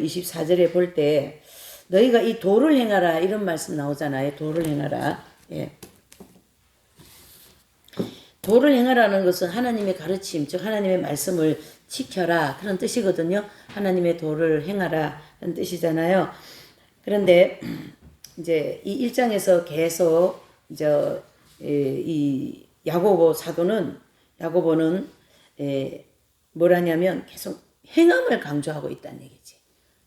24절에 볼 때 너희가 이 도를 행하라 이런 말씀 나오잖아요. 도를 행하라. 예. 도를 행하라는 것은 하나님의 가르침, 즉 하나님의 말씀을 지켜라 그런 뜻이거든요. 하나님의 도를 행하라 그런 뜻이잖아요. 그런데 이제 이 1장에서 계속 이 야고보는 뭐라냐면 계속 행함을 강조하고 있다는 얘기지.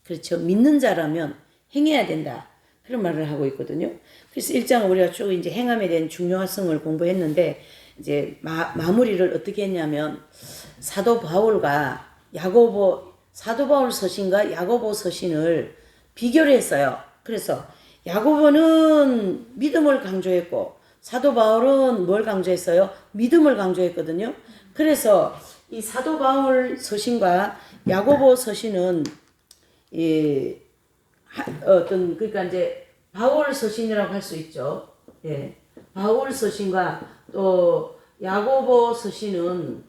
그렇죠. 믿는 자라면 행해야 된다. 그런 말을 하고 있거든요. 그래서 1장은 우리가 쭉 이제 행함에 대한 중요성을 공부했는데 이제 마무리를 어떻게 했냐면 사도 바울 서신과 야고보 서신을 비교를 했어요. 그래서 야고보는 믿음을 강조했고 사도 바울은 뭘 강조했어요? 믿음을 강조했거든요. 그래서 이 사도 바울 서신과 야고보 서신은 그러니까 이제 바울 서신이라고 할 수 있죠. 예. 바울 서신과 또 야고보 서신은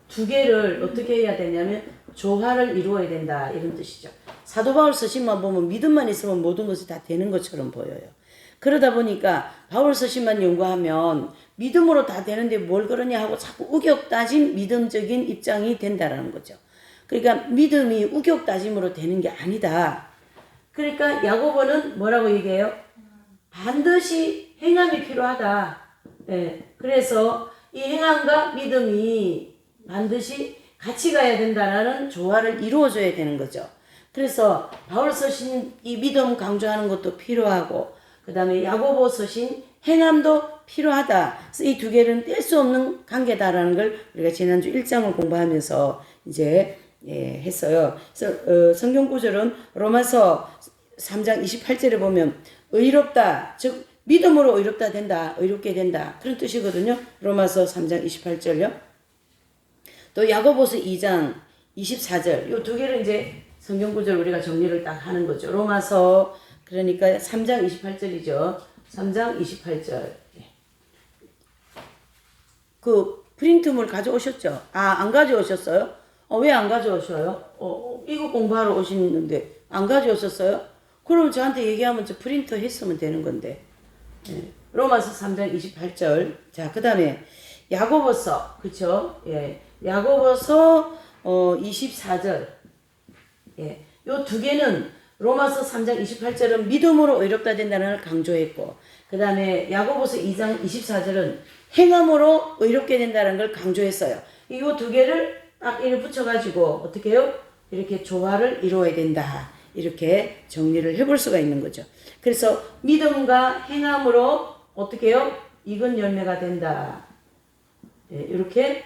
두 개를 어떻게 해야 되냐면 조화를 이루어야 된다 이런 뜻이죠. 사도 바울 서신만 보면 믿음만 있으면 모든 것이 다 되는 것처럼 보여요. 그러다 보니까 바울 서신만 연구하면 믿음으로 다 되는데 뭘 그러냐 하고 자꾸 우격다짐 믿음적인 입장이 된다라는 거죠. 그러니까 믿음이 우격다짐으로 되는 게 아니다. 그러니까 야고보는 뭐라고 얘기해요? 반드시 행함이 필요하다. 예. 그래서 이 행함과 믿음이 반드시 같이 가야 된다라는 조화를 이루어줘야 되는 거죠. 그래서 바울 서신 이 믿음 강조하는 것도 필요하고 그 다음에 야고보 서신 행함도 필요하다. 그래서 이 두 개는 뗄 수 없는 관계다라는 걸 우리가 지난주 1장을 공부하면서 이제 했어요. 그래서 성경 구절은 로마서 3장 28절에 보면 의롭다, 즉 믿음으로 의롭다 된다, 의롭게 된다 그런 뜻이거든요. 로마서 3장 28절요. 또 야고보서 2장 24절 이 두 개를 이제 성경 구절 우리가 정리를 딱 하는 거죠. 로마서 그러니까 3장 28절이죠. 3장 28절. 그 프린트물 가져오셨죠? 안 가져오셨어요? 왜 안 가져오셔요? 이거 공부하러 오시는데 안 가져오셨어요? 그럼 저한테 얘기하면 저 프린터 했으면 되는 건데. 로마서 3장 28절. 자, 그 다음에 야고보서, 그쵸? 야고보서 24절. 요 두 개는 로마서 3장 28절은 믿음으로 의롭다 된다는 걸 강조했고, 그 다음에 야고보서 2장 24절은 행함으로 의롭게 된다는 걸 강조했어요. 이 두 개를 딱 이렇게 붙여가지고 어떻게 해요? 이렇게 조화를 이루어야 된다. 이렇게 정리를 해볼 수가 있는 거죠. 그래서 믿음과 행함으로 어떻게 해요? 익은 열매가 된다. 이렇게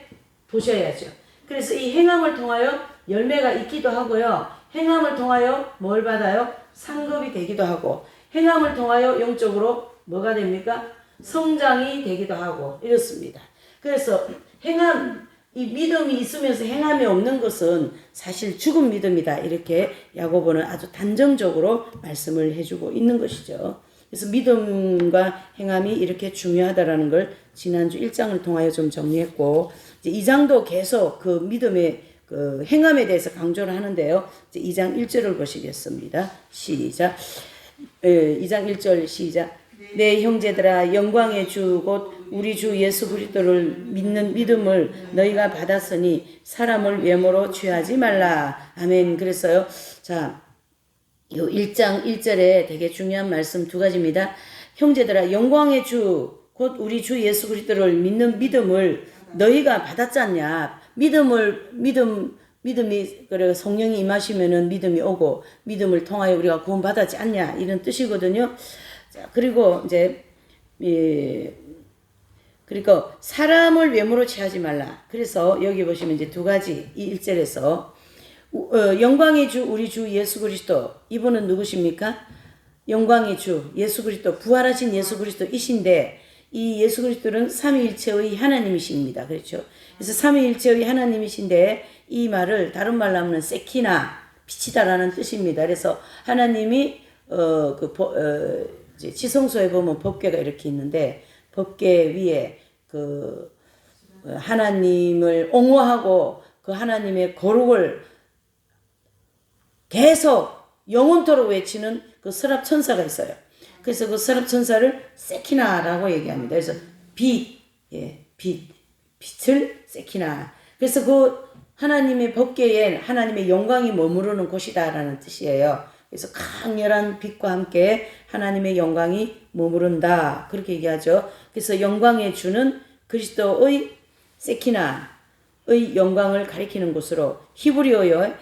보셔야죠. 그래서 이 행함을 통하여 열매가 있기도 하고요. 행함을 통하여 뭘 받아요? 상급이 되기도 하고 행함을 통하여 영적으로 뭐가 됩니까? 성장이 되기도 하고 이렇습니다. 그래서 이 믿음이 있으면서 행함이 없는 것은 사실 죽은 믿음이다. 이렇게 야고보는 아주 단정적으로 말씀을 해주고 있는 것이죠. 그래서 믿음과 행함이 이렇게 중요하다라는 걸 지난주 1장을 통하여 좀 정리했고 이제 2장도 계속 그 믿음의 그 행함에 대해서 강조를 하는데요. 이제 2장 1절을 보시겠습니다. 시작. 2장 1절 시작. 내 형제들아 영광의 주 곧 우리 주 예수 그리스도를 믿는 믿음을 너희가 받았으니 사람을 외모로 취하지 말라. 아멘. 그랬어요. 자, 요 1장 1절에 되게 중요한 말씀 두 가지입니다. 형제들아 영광의 주 곧 우리 주 예수 그리스도를 믿는 믿음을 너희가 받았지 않냐. 믿음이 그래 성령이 임하시면은 믿음이 오고 믿음을 통하여 우리가 구원받았지 않냐 이런 뜻이거든요. 자, 그리고 이제 그리고 사람을 외모로 취하지 말라. 그래서 여기 보시면 이제 두 가지 이 1절에서 영광의 주 우리 주 예수 그리스도 이분은 누구십니까? 영광의 주 예수 그리스도 부활하신 예수 그리스도이신데 이 예수 그리스도는 삼위일체의 하나님이십니다. 그렇죠? 그래서 삼위일체의 하나님이신데 이 말을 다른 말로 하면 세키나 빛이다라는 뜻입니다. 그래서 하나님이 이제 지성소에 보면 법궤가 이렇게 있는데 법궤 위에 그 하나님을 옹호하고 그 하나님의 거룩을 계속 영원토록 외치는 그 서랍 천사가 있어요. 그래서 그 서랍 천사를 세키나라고 얘기합니다. 그래서 빛, 빛을 세키나. 그래서 그 하나님의 법궤에 하나님의 영광이 머무르는 곳이다라는 뜻이에요. 그래서 강렬한 빛과 함께 하나님의 영광이 머무른다. 그렇게 얘기하죠. 그래서 영광의 주는 그리스도의 세키나의 영광을 가리키는 곳으로 히브리어로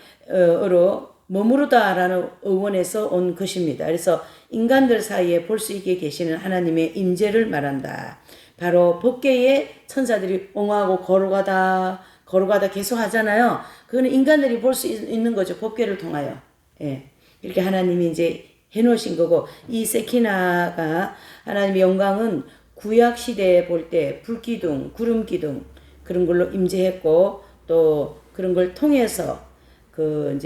머무르다라는 어원에서 온 것입니다. 그래서 인간들 사이에 볼 수 있게 계시는 하나님의 임재를 말한다. 바로 법궤에 천사들이 옹호하고 걸어가다 계속 하잖아요. 그거는 인간들이 볼 수 있는 거죠. 법궤를 통하여. 예. 이렇게 하나님이 이제 해놓으신 거고, 이 세키나가 하나님의 영광은 구약 시대에 볼 때 불기둥, 구름기둥 그런 걸로 임재했고, 또 그런 걸 통해서 그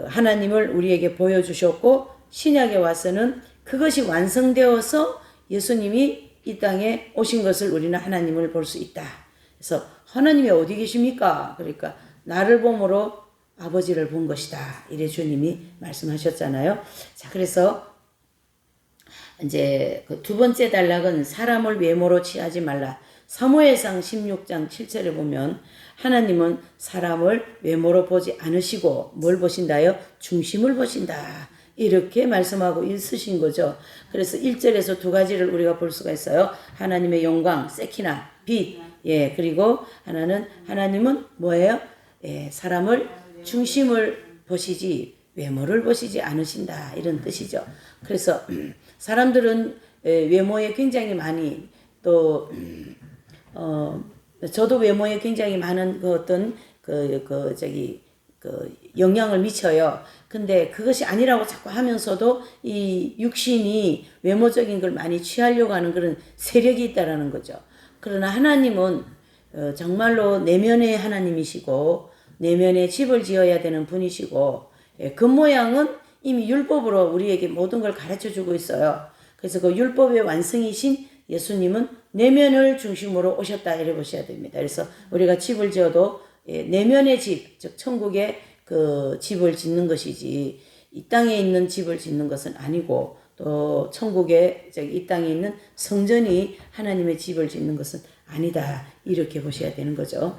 하나님을 우리에게 보여주셨고, 신약에 와서는 그것이 완성되어서 예수님이 이 땅에 오신 것을 우리는 하나님을 볼 수 있다. 그래서 하나님이 어디 계십니까? 그러니까 나를 보므로 아버지를 본 것이다. 이래 주님이 말씀하셨잖아요. 자, 그래서 이제 그 두 번째 단락은 사람을 외모로 취하지 말라. 사무엘상 16장 7절에 보면 하나님은 사람을 외모로 보지 않으시고 뭘 보신다요? 중심을 보신다. 이렇게 말씀하고 있으신 거죠. 그래서 1절에서 두 가지를 우리가 볼 수가 있어요. 하나님의 영광, 세키나, 빛. 예, 그리고 하나님은 뭐예요? 예, 사람을 중심을 보시지 외모를 보시지 않으신다. 이런 뜻이죠. 그래서 사람들은 외모에 굉장히 많이 또 저도 외모에 굉장히 많은 그 어떤 영향을 미쳐요. 근데 그것이 아니라고 자꾸 하면서도 이 육신이 외모적인 걸 많이 취하려고 하는 그런 세력이 있다라는 거죠. 그러나 하나님은 정말로 내면의 하나님이시고 내면에 집을 지어야 되는 분이시고, 겉모양은 이미 율법으로 우리에게 모든 걸 가르쳐 주고 있어요. 그래서 그 율법의 완성이신 예수님은 내면을 중심으로 오셨다 이래 보셔야 됩니다. 그래서 우리가 집을 지어도 내면의 집, 즉 천국의 그 집을 짓는 것이지 이 땅에 있는 집을 짓는 것은 아니고, 또 천국의 이 땅에 있는 성전이 하나님의 집을 짓는 것은 아니다. 이렇게 보셔야 되는 거죠.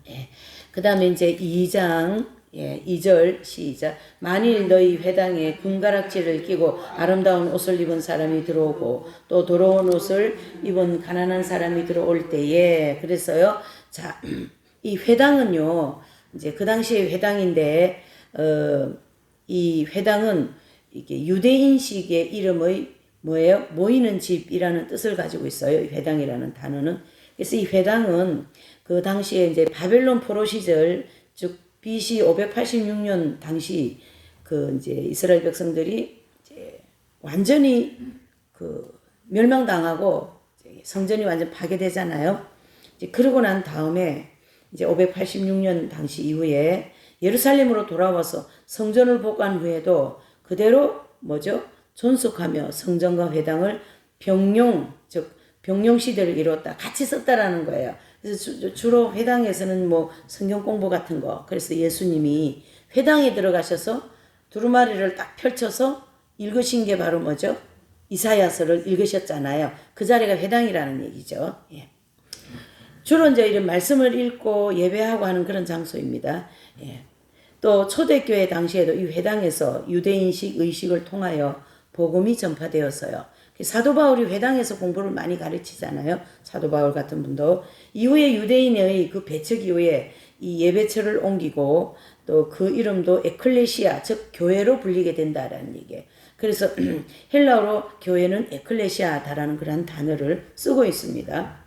예. 그 다음에 이제 2장 2절 시작. 만일 너희 회당에 금가락지를 끼고 아름다운 옷을 입은 사람이 들어오고 또 더러운 옷을 입은 가난한 사람이 들어올 때에, 그래서요. 자, 이 회당은요. 이제 그 당시의 회당인데 이 회당은 이게 유대인식의 이름의 뭐예요? 모이는 집이라는 뜻을 가지고 있어요. 이 회당이라는 단어는. 그래서 이 회당은 그 당시에 이제 바벨론 포로 시절, 즉 BC 586년 당시 그 이제 이스라엘 백성들이 이제 완전히 그 멸망당하고 성전이 완전 파괴되잖아요. 이제 그러고 난 다음에 이제 586년 당시 이후에 예루살렘으로 돌아와서 성전을 복구한 후에도 그대로 뭐죠? 존속하며 성전과 회당을 병용 시대를 이뤘다. 같이 썼다라는 거예요. 그래서 주로 회당에서는 뭐 성경 공부 같은 거. 그래서 예수님이 회당에 들어가셔서 두루마리를 딱 펼쳐서 읽으신 게 바로 뭐죠? 이사야서를 읽으셨잖아요. 그 자리가 회당이라는 얘기죠. 예. 주로 이제 이런 말씀을 읽고 예배하고 하는 그런 장소입니다. 예. 또 초대교회 당시에도 이 회당에서 유대인식 의식을 통하여 복음이 전파되었어요. 사도 바울이 회당에서 공부를 많이 가르치잖아요. 사도 바울 같은 분도. 이후에 유대인의 그 배척 이후에 이 예배처를 옮기고 또 그 이름도 에클레시아, 즉 교회로 불리게 된다라는 얘기예요. 그래서 헬라어로 교회는 에클레시아다라는 그런 단어를 쓰고 있습니다.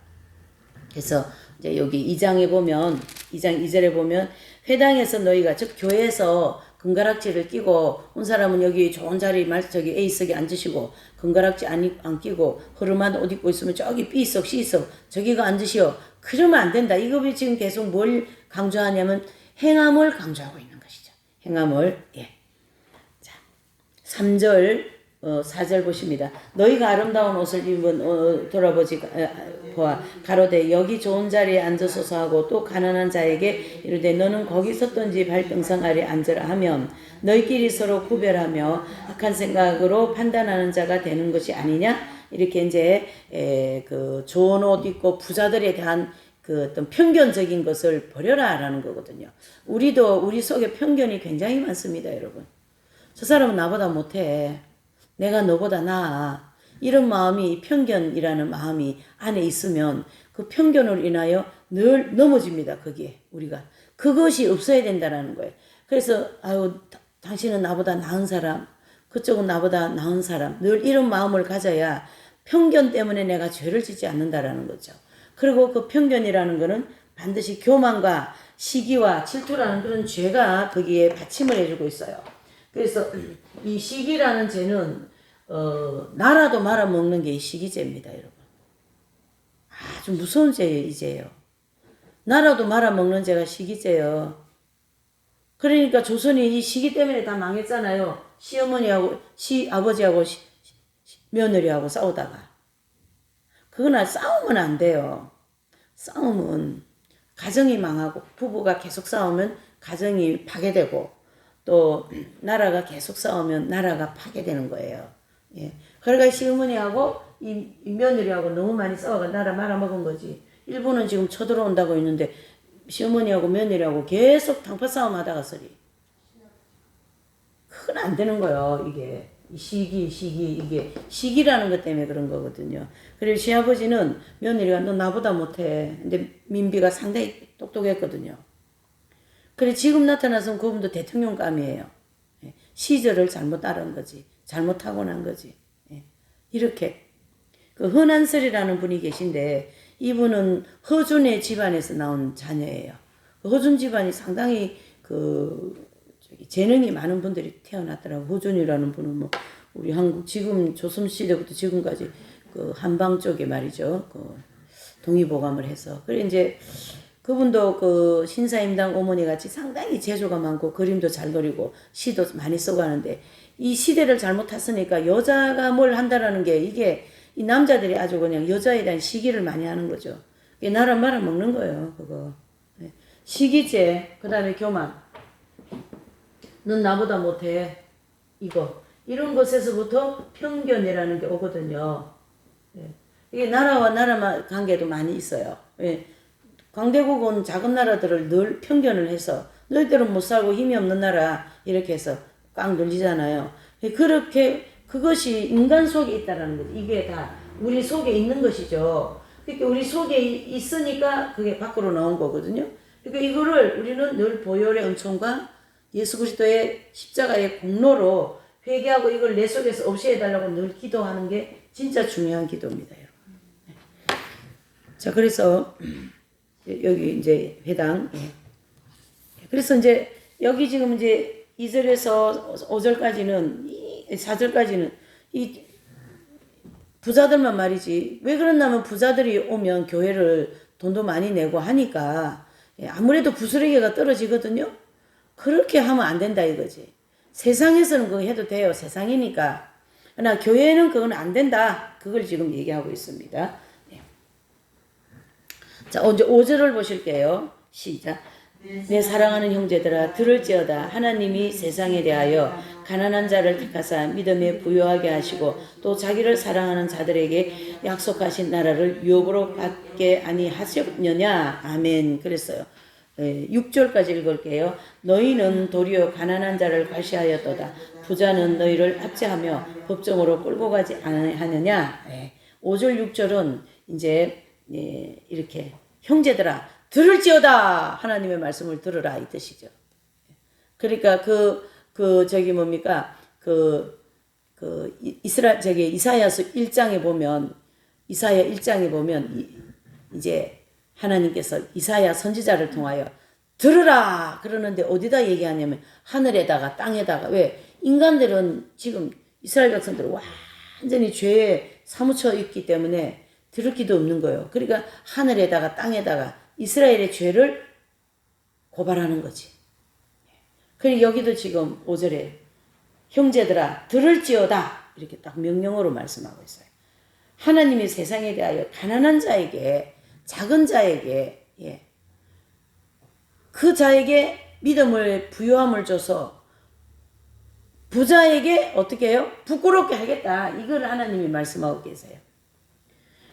그래서 이제 여기 2장에 보면 2장 2절에 보면 회당에서 너희가, 즉 교회에서 금가락지를 끼고 온 사람은 여기 좋은 자리 저기 A석에 앉으시고 금가락지 안 끼고 허름한 옷 입고 있으면 저기 B석 C석 저기가 앉으시오. 그러면 안 된다. 이거 지금 계속 뭘 강조하냐면 행함을 강조하고 있는 것이죠. 행함을. 예. 자, 3절 4절 보십니다. 너희가 아름다운 옷을 입은 돌아보지 보아 가로되 여기 좋은 자리에 앉으소서 하고 또 가난한 자에게 이르되 너는 거기 섰던지 발등상 아래 앉으라 하면 너희끼리 서로 구별하며 악한 생각으로 판단하는 자가 되는 것이 아니냐. 이렇게 이제 그 좋은 옷 입고 부자들에 대한 그 어떤 편견적인 것을 버려라라는 거거든요. 우리도 우리 속에 편견이 굉장히 많습니다, 여러분. 저 사람은 나보다 못해. 내가 너보다 나아. 이런 마음이, 편견이라는 마음이 안에 있으면 그 편견으로 인하여 늘 넘어집니다, 거기에 우리가. 그것이 없어야 된다는 거예요. 그래서 아유, 당신은 나보다 나은 사람, 그쪽은 나보다 나은 사람, 늘 이런 마음을 가져야 편견 때문에 내가 죄를 짓지 않는다라는 거죠. 그리고 그 편견이라는 거는 반드시 교만과 시기와 질투라는 그런 죄가 거기에 받침을 해주고 있어요. 그래서 이 시기라는 죄는 나라도 말아먹는 게 이 시기죄입니다, 여러분. 아주 무서운 죄예요, 이 죄요. 나라도 말아먹는 죄가 시기죄요. 그러니까 조선이 이 시기 때문에 다 망했잖아요. 시어머니하고 아버지하고 며느리하고 싸우다가. 그거나 싸우면 안 돼요. 싸우면 가정이 망하고 부부가 계속 싸우면 가정이 파괴되고 또 나라가 계속 싸우면 나라가 파괴되는 거예요. 예. 그러니까 시어머니하고 이 며느리하고 너무 많이 싸워가 나라 말아먹은 거지. 일본은 지금 쳐들어온다고 했는데 시어머니하고 며느리하고 계속 당파 싸움 하다가 소리. 그건 안 되는 거예요, 이게. 이게 시기라는 것 때문에 그런 거거든요. 그리고 시아버지는 며느리가 너 나보다 못해. 근데 민비가 상당히 똑똑했거든요. 그래 지금 나타나서는 그분도 대통령감이에요. 시절을 잘못 따른 거지. 잘못 타고난 거지. 이렇게 그 허난설이라는 분이 계신데 이분은 허준의 집안에서 나온 자녀예요. 허준 집안이 상당히 재능이 많은 분들이 태어났더라고. 허준이라는 분은 뭐 우리 한국 지금 조선 시대부터 지금까지 그 한방 쪽에 말이죠. 그 동의보감을 해서 그래 이제 그분도 그 신사임당 어머니 같이 상당히 재주가 많고 그림도 잘 그리고 시도 많이 쓰고 하는데 이 시대를 잘못 탔으니까 여자가 뭘 한다라는 게 이게 이 남자들이 아주 그냥 여자에 대한 시기를 많이 하는 거죠. 이게 나라 말아먹는 거예요, 그거. 시기죄, 그 다음에 교만. 넌 나보다 못해. 이런 것에서부터 편견이라는 게 오거든요. 이게 나라와 나라 관계도 많이 있어요. 강대국은 작은 나라들을 늘 편견을 해서 너희들은 못 살고 힘이 없는 나라 이렇게 해서 꽉 눌리잖아요. 그렇게 그것이 인간 속에 있다라는 거죠. 이게 다 우리 속에 있는 것이죠. 그러니까 우리 속에 있으니까 그게 밖으로 나온 거거든요. 그러니까 이거를 우리는 늘 보혈의 은총과 예수 그리스도의 십자가의 공로로 회개하고 이걸 내 속에서 없애달라고 늘 기도하는 게 진짜 중요한 기도입니다, 여러분. 자, 그래서 여기 이제 회당. 그래서 이제 여기 지금 이제 2절에서 5절까지는 4절까지는 이 부자들만 말이지. 왜 그러냐면 부자들이 오면 교회를 돈도 많이 내고 하니까 아무래도 부스러기가 떨어지거든요. 그렇게 하면 안 된다 이거지. 세상에서는 그거 해도 돼요. 세상이니까. 그러나 교회는 그건 안 된다. 그걸 지금 얘기하고 있습니다. 자, 이제 5절을 보실게요. 시작. 내 사랑하는 형제들아 들을지어다. 하나님이 세상에 대하여 가난한 자를 택하사 믿음에 부요하게 하시고 또 자기를 사랑하는 자들에게 약속하신 나라를 유업으로 받게 아니하셨느냐. 아멘. 그랬어요. 6절까지 읽을게요. 너희는 도리어 가난한 자를 과시하였도다. 부자는 너희를 압제하며 법정으로 끌고 가지 않느냐. 5절 6절은 이제 이렇게 형제들아 들을지어다. 하나님의 말씀을 들으라 이 뜻이죠. 그러니까 저기 뭡니까? 이사야서 1장에 보면 이제 하나님께서 이사야 선지자를 통하여 들으라 그러는데 어디다 얘기하냐면 하늘에다가 땅에다가. 왜? 인간들은 지금 이스라엘 백성들은 완전히 죄에 사무쳐 있기 때문에 들을 기도 없는 거예요. 그러니까 하늘에다가 땅에다가 이스라엘의 죄를 고발하는 거지. 그리고 여기도 지금 5절에 형제들아 들을지어다 이렇게 딱 명령어로 말씀하고 있어요. 하나님이 세상에 대하여 가난한 자에게, 작은 자에게, 그 자에게 믿음을 부요함을 줘서 부자에게 어떻게 해요? 부끄럽게 하겠다. 이걸 하나님이 말씀하고 계세요.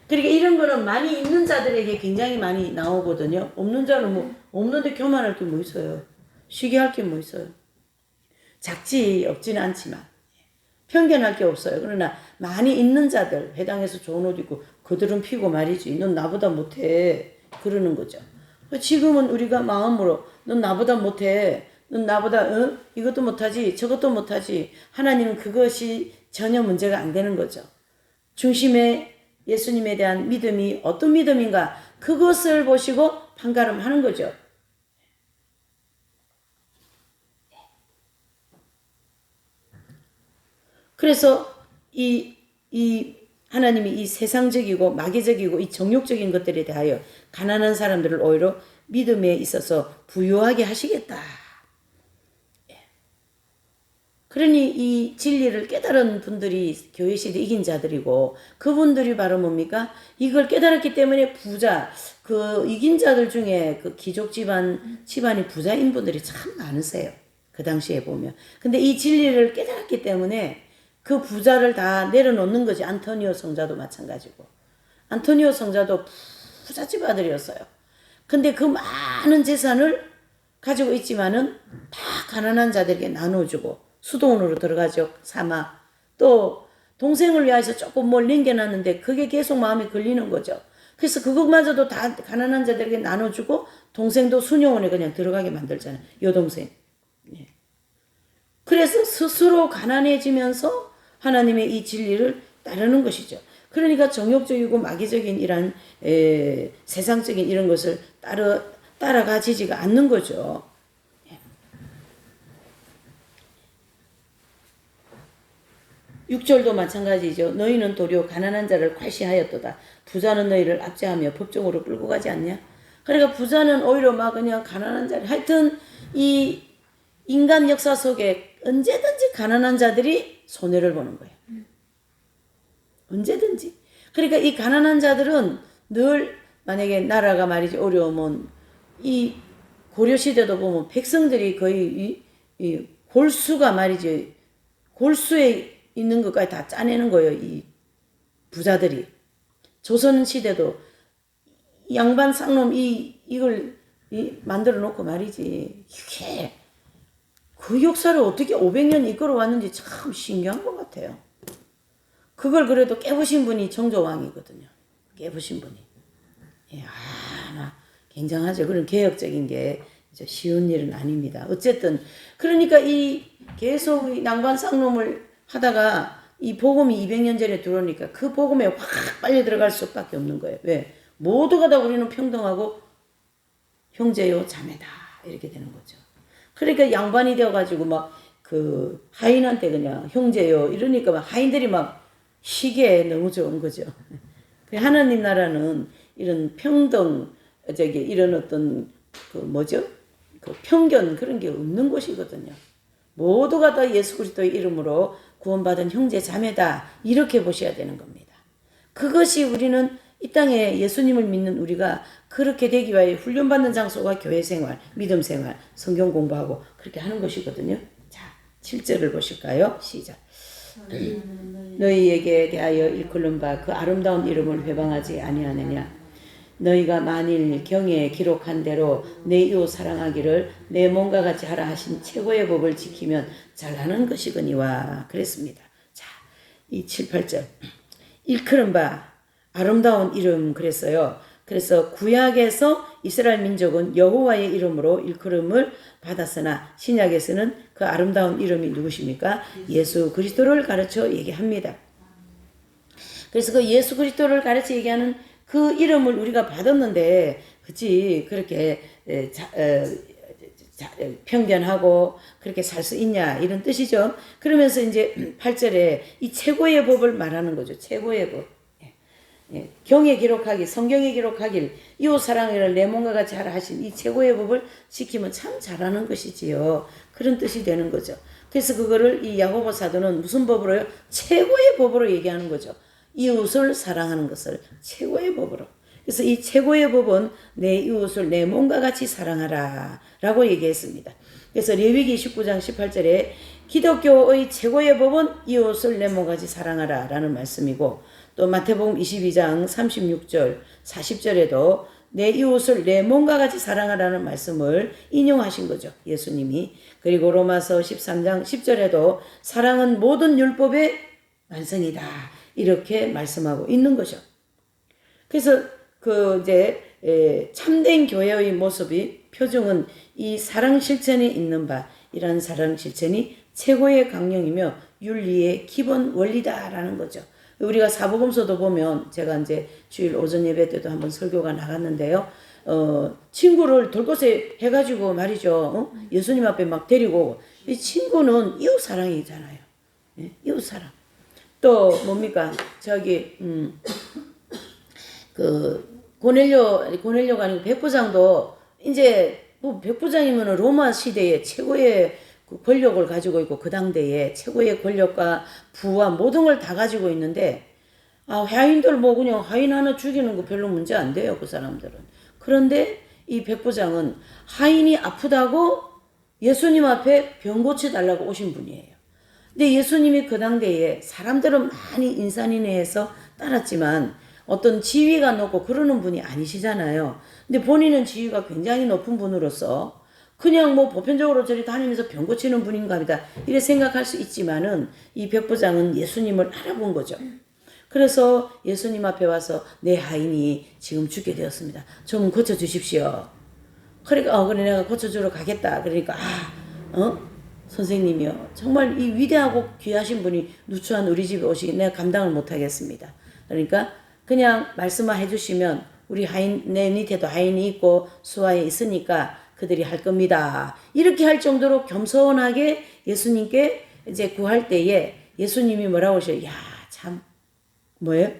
그러니까 이런 거는 많이 있는 자들에게 굉장히 많이 나오거든요. 없는 자는 뭐 없는데 교만할 게 뭐 있어요. 쉬게 할 게 뭐 있어요. 작지 없지는 않지만 편견할 게 없어요. 그러나 많이 있는 자들, 회당에서 좋은 옷 입고 그들은 피고 말이지 넌 나보다 못해 그러는 거죠. 지금은 우리가 마음으로 넌 나보다 못해, 넌 나보다 이것도 못하지 저것도 못하지, 하나님은 그것이 전혀 문제가 안 되는 거죠. 중심에 예수님에 대한 믿음이 어떤 믿음인가, 그것을 보시고 판가름하는 거죠. 그래서 이 하나님이 이 세상적이고 마귀적이고 이 정욕적인 것들에 대하여 가난한 사람들을 오히려 믿음에 있어서 부유하게 하시겠다. 그러니 이 진리를 깨달은 분들이 교회 시대 이긴 자들이고, 그분들이 바로 뭡니까? 이걸 깨달았기 때문에 부자, 그 이긴 자들 중에 그 귀족 집안이 부자인 분들이 참 많으세요. 그 당시에 보면. 근데 이 진리를 깨달았기 때문에 그 부자를 다 내려놓는 거지. 안토니오 성자도 마찬가지고. 안토니오 성자도 부잣집 아들이었어요. 근데 그 많은 재산을 가지고 있지만은 다 가난한 자들에게 나눠주고, 수도원으로 들어가죠. 사막. 또 동생을 위해서 조금 뭘 남겨놨는데 그게 계속 마음에 걸리는 거죠. 그래서 그것마저도 다 가난한 자들에게 나눠주고, 동생도 수녀원에 그냥 들어가게 만들잖아요. 여동생. 그래서 스스로 가난해지면서 하나님의 이 진리를 따르는 것이죠. 그러니까 정욕적이고 마귀적인 이런 세상적인 이런 것을 따라가지지가 않는 거죠. 6절도 마찬가지죠. 너희는 도리어 가난한 자를 괄시하였도다. 부자는 너희를 압제하며 법정으로 끌고 가지 않냐. 그러니까 부자는 오히려 막 그냥 가난한 자를, 하여튼 이 인간 역사 속에 언제든지 가난한 자들이 손해를 보는 거예요. 언제든지. 그러니까 이 가난한 자들은 늘 만약에 나라가 말이지 어려우면, 이 고려시대도 보면 백성들이 거의 이 골수가 말이지, 골수에 있는 것까지 다 짜내는 거예요. 이 부자들이. 조선시대도 양반 쌍놈 이걸 만들어 놓고 말이지, 이게 그 역사를 어떻게 500년 이끌어 왔는지 참 신기한 것 같아요. 그걸 그래도 깨부신 분이 정조왕이거든요. 깨부신 분이. 굉장하죠. 그런 개혁적인 게 쉬운 일은 아닙니다. 어쨌든 그러니까 이 계속 이 양반 쌍놈을 하다가 이 복음이 200년 전에 들어오니까 그 복음에 확 빨리 들어갈 수밖에 없는 거예요. 왜? 모두가 다 우리는 평등하고 형제요 자매다 이렇게 되는 거죠. 그러니까 양반이 되어가지고 막 그 하인한테 그냥 형제요 이러니까 막 하인들이 막 시기에 너무 좋은 거죠. 하나님 나라는 이런 평등, 이런 어떤 그 편견 그런 게 없는 곳이거든요. 모두가 다 예수 그리스도의 이름으로 구원받은 형제 자매다 이렇게 보셔야 되는 겁니다. 그것이 우리는 이 땅에 예수님을 믿는 우리가 그렇게 되기 위해 훈련받는 장소가 교회 생활, 믿음 생활, 성경 공부하고 그렇게 하는 것이거든요. 자, 7절을 보실까요? 시작. 너희에게 대하여 일컬은 바 그 아름다운 이름을 회방하지 아니하느냐. 너희가 만일 경에 기록한 대로 내 이웃 사랑하기를 내 몸과 같이 하라 하신 최고의 법을 지키면 잘하는 것이거니와 그랬습니다. 자, 이 7, 8절 일컬은 바 아름다운 이름 그랬어요. 그래서 구약에서 이스라엘 민족은 여호와의 이름으로 일컬음을 받았으나 신약에서는 그 아름다운 이름이 누구십니까? 예수 그리스도를 가르쳐 얘기합니다. 그래서 그 예수 그리스도를 가르쳐 얘기하는 그 이름을 우리가 받았는데, 그치, 그렇게 편견하고 그렇게 살 수 있냐 이런 뜻이죠. 그러면서 이제 8절에 이 최고의 법을 말하는 거죠. 최고의 법. 경에 기록하기, 성경에 기록하길 이웃 사랑을 내 몸과 같이 하라 하신 이 최고의 법을 지키면 참 잘하는 것이지요. 그런 뜻이 되는 거죠. 그래서 그거를 이 야고보 사도는 무슨 법으로요? 최고의 법으로 얘기하는 거죠. 이웃을 사랑하는 것을 최고의 법으로. 그래서 이 최고의 법은 내 이웃을 내 몸과 같이 사랑하라 라고 얘기했습니다. 그래서 레위기 19장 18절에 기독교의 최고의 법은 이웃을 내 몸과 같이 사랑하라 라는 말씀이고, 또 마태복음 22장 36절 40절에도 내 이웃을 내 몸과 같이 사랑하라는 말씀을 인용하신 거죠, 예수님이. 그리고 로마서 13장 10절에도 사랑은 모든 율법의 완성이다 이렇게 말씀하고 있는 거죠. 그래서 참된 교회의 모습이 표정은 이 사랑 실천에 있는 바, 이러한 사랑 실천이 최고의 강령이며 윤리의 기본 원리다라는 거죠. 우리가 사복음서도 보면, 제가 이제 주일 오전 예배 때도 한번 설교가 나갔는데요. 친구를 돌것에 해가지고 말이죠. 예수님 앞에 막 데리고, 이 친구는 이웃 사랑이잖아요. 예? 이웃 사랑. 또 뭡니까? 고넬료가 아니고 백부장도 이제 뭐 백부장이면 로마 시대의 최고의 그 권력을 가지고 있고 그 당대에 최고의 권력과 부와 모든 걸 다 가지고 있는데, 하인들 뭐 그냥 하인 하나 죽이는 거 별로 문제 안 돼요, 그 사람들은. 그런데 이 백부장은 하인이 아프다고 예수님 앞에 병 고쳐달라고 오신 분이에요. 근데 예수님이 그 당대에 사람들은 많이 인산인해해서 따랐지만 어떤 지위가 높고 그러는 분이 아니시잖아요. 근데 본인은 지위가 굉장히 높은 분으로서 그냥 뭐 보편적으로 저리 다니면서 병 고치는 분인가 보다 이래 생각할 수 있지만은, 이 백부장은 예수님을 알아본 거죠. 그래서 예수님 앞에 와서 내 하인이 지금 죽게 되었습니다. 좀 고쳐주십시오. 그러니까 그래 내가 고쳐주러 가겠다. 그러니까 선생님이요, 정말 이 위대하고 귀하신 분이 누추한 우리 집에 오시기 내가 감당을 못하겠습니다. 그러니까 그냥 말씀만 해주시면 우리 하인, 내 밑에도 하인이 있고 수하에 있으니까 그들이 할 겁니다. 이렇게 할 정도로 겸손하게 예수님께 이제 구할 때에 예수님이 뭐라고 하셔요? 야, 참 뭐예요?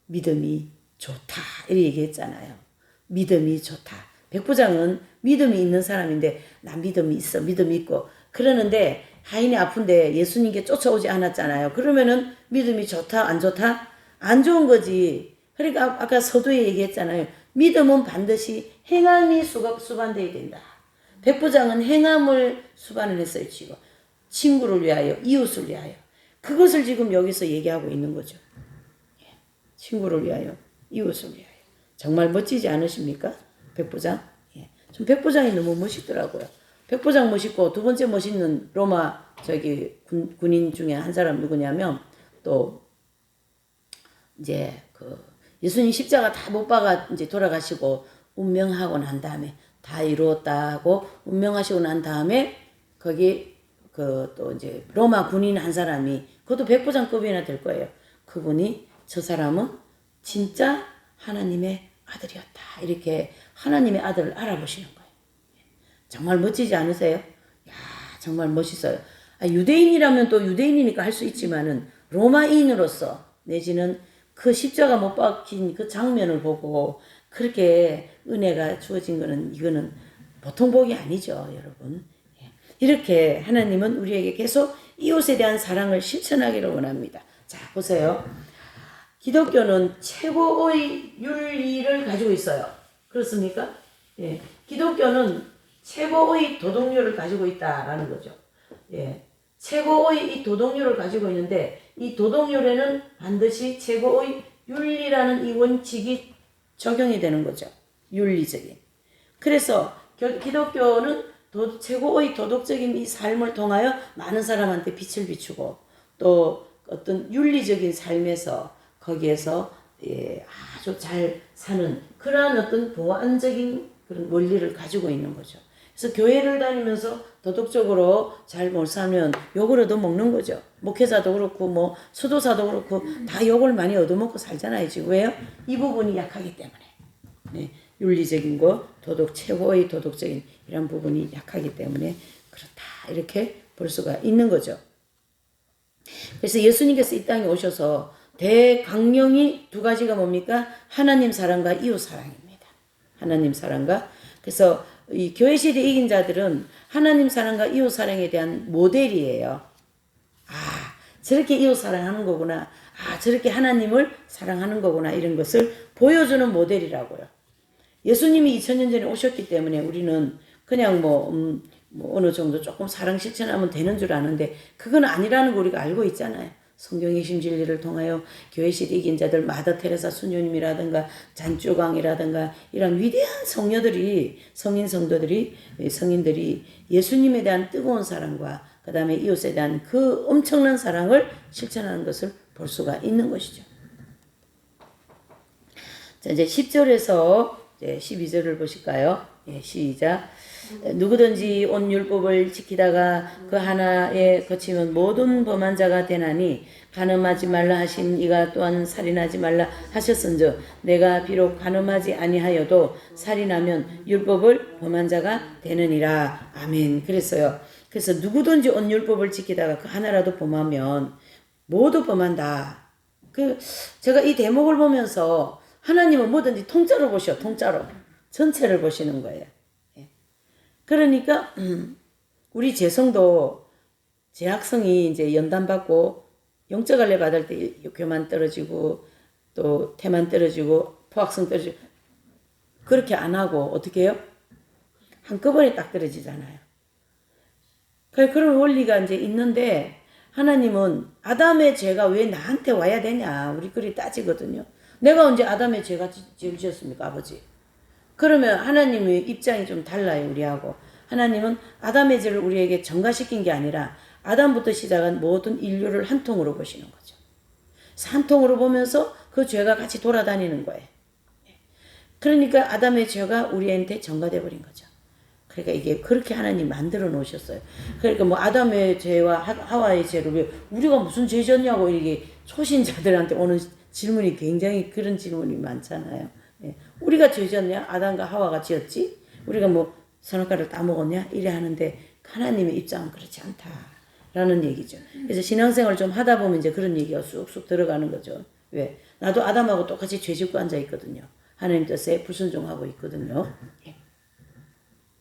믿음이 좋다 이렇게 얘기했잖아요. 믿음이 좋다. 백부장은 믿음이 있는 사람인데 나 믿음이 있어, 믿음이 있고 그러는데, 하인이 아픈데 예수님께 쫓아오지 않았잖아요. 그러면은 믿음이 좋다 안 좋다? 안 좋은 거지. 그러니까 아까 서두에 얘기했잖아요. 믿음은 반드시 행함이 수반되어야 된다. 백부장은 행함을 수반을 했어요. 지금 친구를 위하여, 이웃을 위하여. 그것을 지금 여기서 얘기하고 있는 거죠. 친구를 위하여, 이웃을 위하여. 정말 멋지지 않으십니까? 백부장? 좀 백부장이 너무 멋있더라고요. 백부장 멋있고, 두 번째 멋있는 로마 군인 중에 한 사람 누구냐면, 또 이제 예수님 십자가 다 못 박아 이제 돌아가시고 운명하고 난 다음에 다 이루었다고 운명하시고 난 다음에 거기 또 이제 로마 군인 한 사람이, 그것도 백부장급이나 될 거예요. 그분이 저 사람은 진짜 하나님의 아들이었다. 이렇게 하나님의 아들을 알아보시는 거예요. 정말 멋지지 않으세요? 야, 정말 멋있어요. 유대인이라면 또 유대인이니까 할 수 있지만은 로마인으로서 내지는 그 십자가 못 박힌 그 장면을 보고 그렇게 은혜가 주어진 거는, 이거는 보통 복이 아니죠, 여러분. 이렇게 하나님은 우리에게 계속 이웃에 대한 사랑을 실천하기를 원합니다. 자, 보세요. 기독교는 최고의 윤리를 가지고 있어요. 그렇습니까? 예. 기독교는 최고의 도덕률을 가지고 있다라는 거죠. 예. 최고의 이 도덕률을 가지고 있는데, 이 도덕률에는 반드시 최고의 윤리라는 이 원칙이 적용이 되는 거죠. 윤리적인. 그래서 기독교는 최고의 도덕적인 이 삶을 통하여 많은 사람한테 빛을 비추고, 또 어떤 윤리적인 삶에서 거기에서 아주 잘 사는 그러한 어떤 보완적인 그런 원리를 가지고 있는 거죠. 그래서 교회를 다니면서 도덕적으로 잘 못 살면 욕을 얻어먹는 거죠. 목회자도 그렇고 뭐 수도사도 그렇고 다 욕을 많이 얻어먹고 살잖아요. 지금 왜요? 이 부분이 약하기 때문에. 네, 윤리적인 거, 최고의 도덕적인 이런 부분이 약하기 때문에 그렇다, 이렇게 볼 수가 있는 거죠. 그래서 예수님께서 이 땅에 오셔서 대강령이 두 가지가 뭡니까? 하나님 사랑과 이웃 사랑입니다. 하나님 사랑과. 그래서 이 교회 시대 이긴 자들은 하나님 사랑과 이웃 사랑에 대한 모델이에요. 아, 저렇게 이웃 사랑하는 거구나. 아, 저렇게 하나님을 사랑하는 거구나. 이런 것을 보여주는 모델이라고요. 예수님이 2000년 전에 오셨기 때문에 우리는 그냥 뭐 어느 정도 조금 사랑 실천하면 되는 줄 아는데 그건 아니라는 거 우리가 알고 있잖아요. 성경의 심진리를 통하여 교회 시대 이긴 자들 마더 테레사 수녀님이라든가 잔쭈광이라든가 이런 위대한 성녀들이 성인 성도들이 성인들이 예수님에 대한 뜨거운 사랑과 그 다음에 이웃에 대한 그 엄청난 사랑을 실천하는 것을 볼 수가 있는 것이죠. 자, 이제 10절에서 12절을 보실까요? 예, 시작. 누구든지 온 율법을 지키다가 그 하나에 거치면 모든 범한 자가 되나니 간음하지 말라 하신 이가 또한 살인하지 말라 하셨은즉 내가 비록 간음하지 아니하여도 살인하면 율법을 범한 자가 되느니라. 아멘. 그랬어요. 그래서 누구든지 온 율법을 지키다가 그 하나라도 범하면 모두 범한다. 제가 이 대목을 보면서 하나님은 뭐든지 통째로 보셔. 통째로. 전체를 보시는 거예요. 그러니까 우리 재성도 재학생이 이제 연단 받고 영적 할례 받을 때 교만 떨어지고 또 태만 떨어지고 포학생 떨어지고 그렇게 안 하고 어떻게 해요? 한꺼번에 딱 떨어지잖아요. 그런 원리가 이제 있는데 하나님은 아담의 죄가 왜 나한테 와야 되냐 우리 그리 따지거든요. 내가 언제 아담의 죄가 죄를 지었습니까, 아버지? 그러면 하나님의 입장이 좀 달라요, 우리하고. 하나님은 아담의 죄를 우리에게 전가시킨 게 아니라 아담부터 시작한 모든 인류를 한 통으로 보시는 거죠. 한 통으로 보면서 그 죄가 같이 돌아다니는 거예요. 그러니까 아담의 죄가 우리한테 전가돼 버린 거죠. 그러니까 이게 그렇게 하나님 만들어 놓으셨어요. 그러니까 뭐 아담의 죄와 하와의 죄를 왜 우리가 무슨 죄 졌냐고 이게 초신자들한테 오는 질문이 굉장히 그런 질문이 많잖아요. 예. 우리가 죄 졌냐? 아담과 하와가 지었지? 우리가 뭐 선악과를 따먹었냐? 이래 하는데 하나님의 입장은 그렇지 않다라는 얘기죠. 그래서 신앙생활 좀 하다 보면 이제 그런 얘기가 쑥쑥 들어가는 거죠. 왜? 나도 아담하고 똑같이 죄 짓고 앉아 있거든요. 하나님 뜻에 불순종하고 있거든요. 예.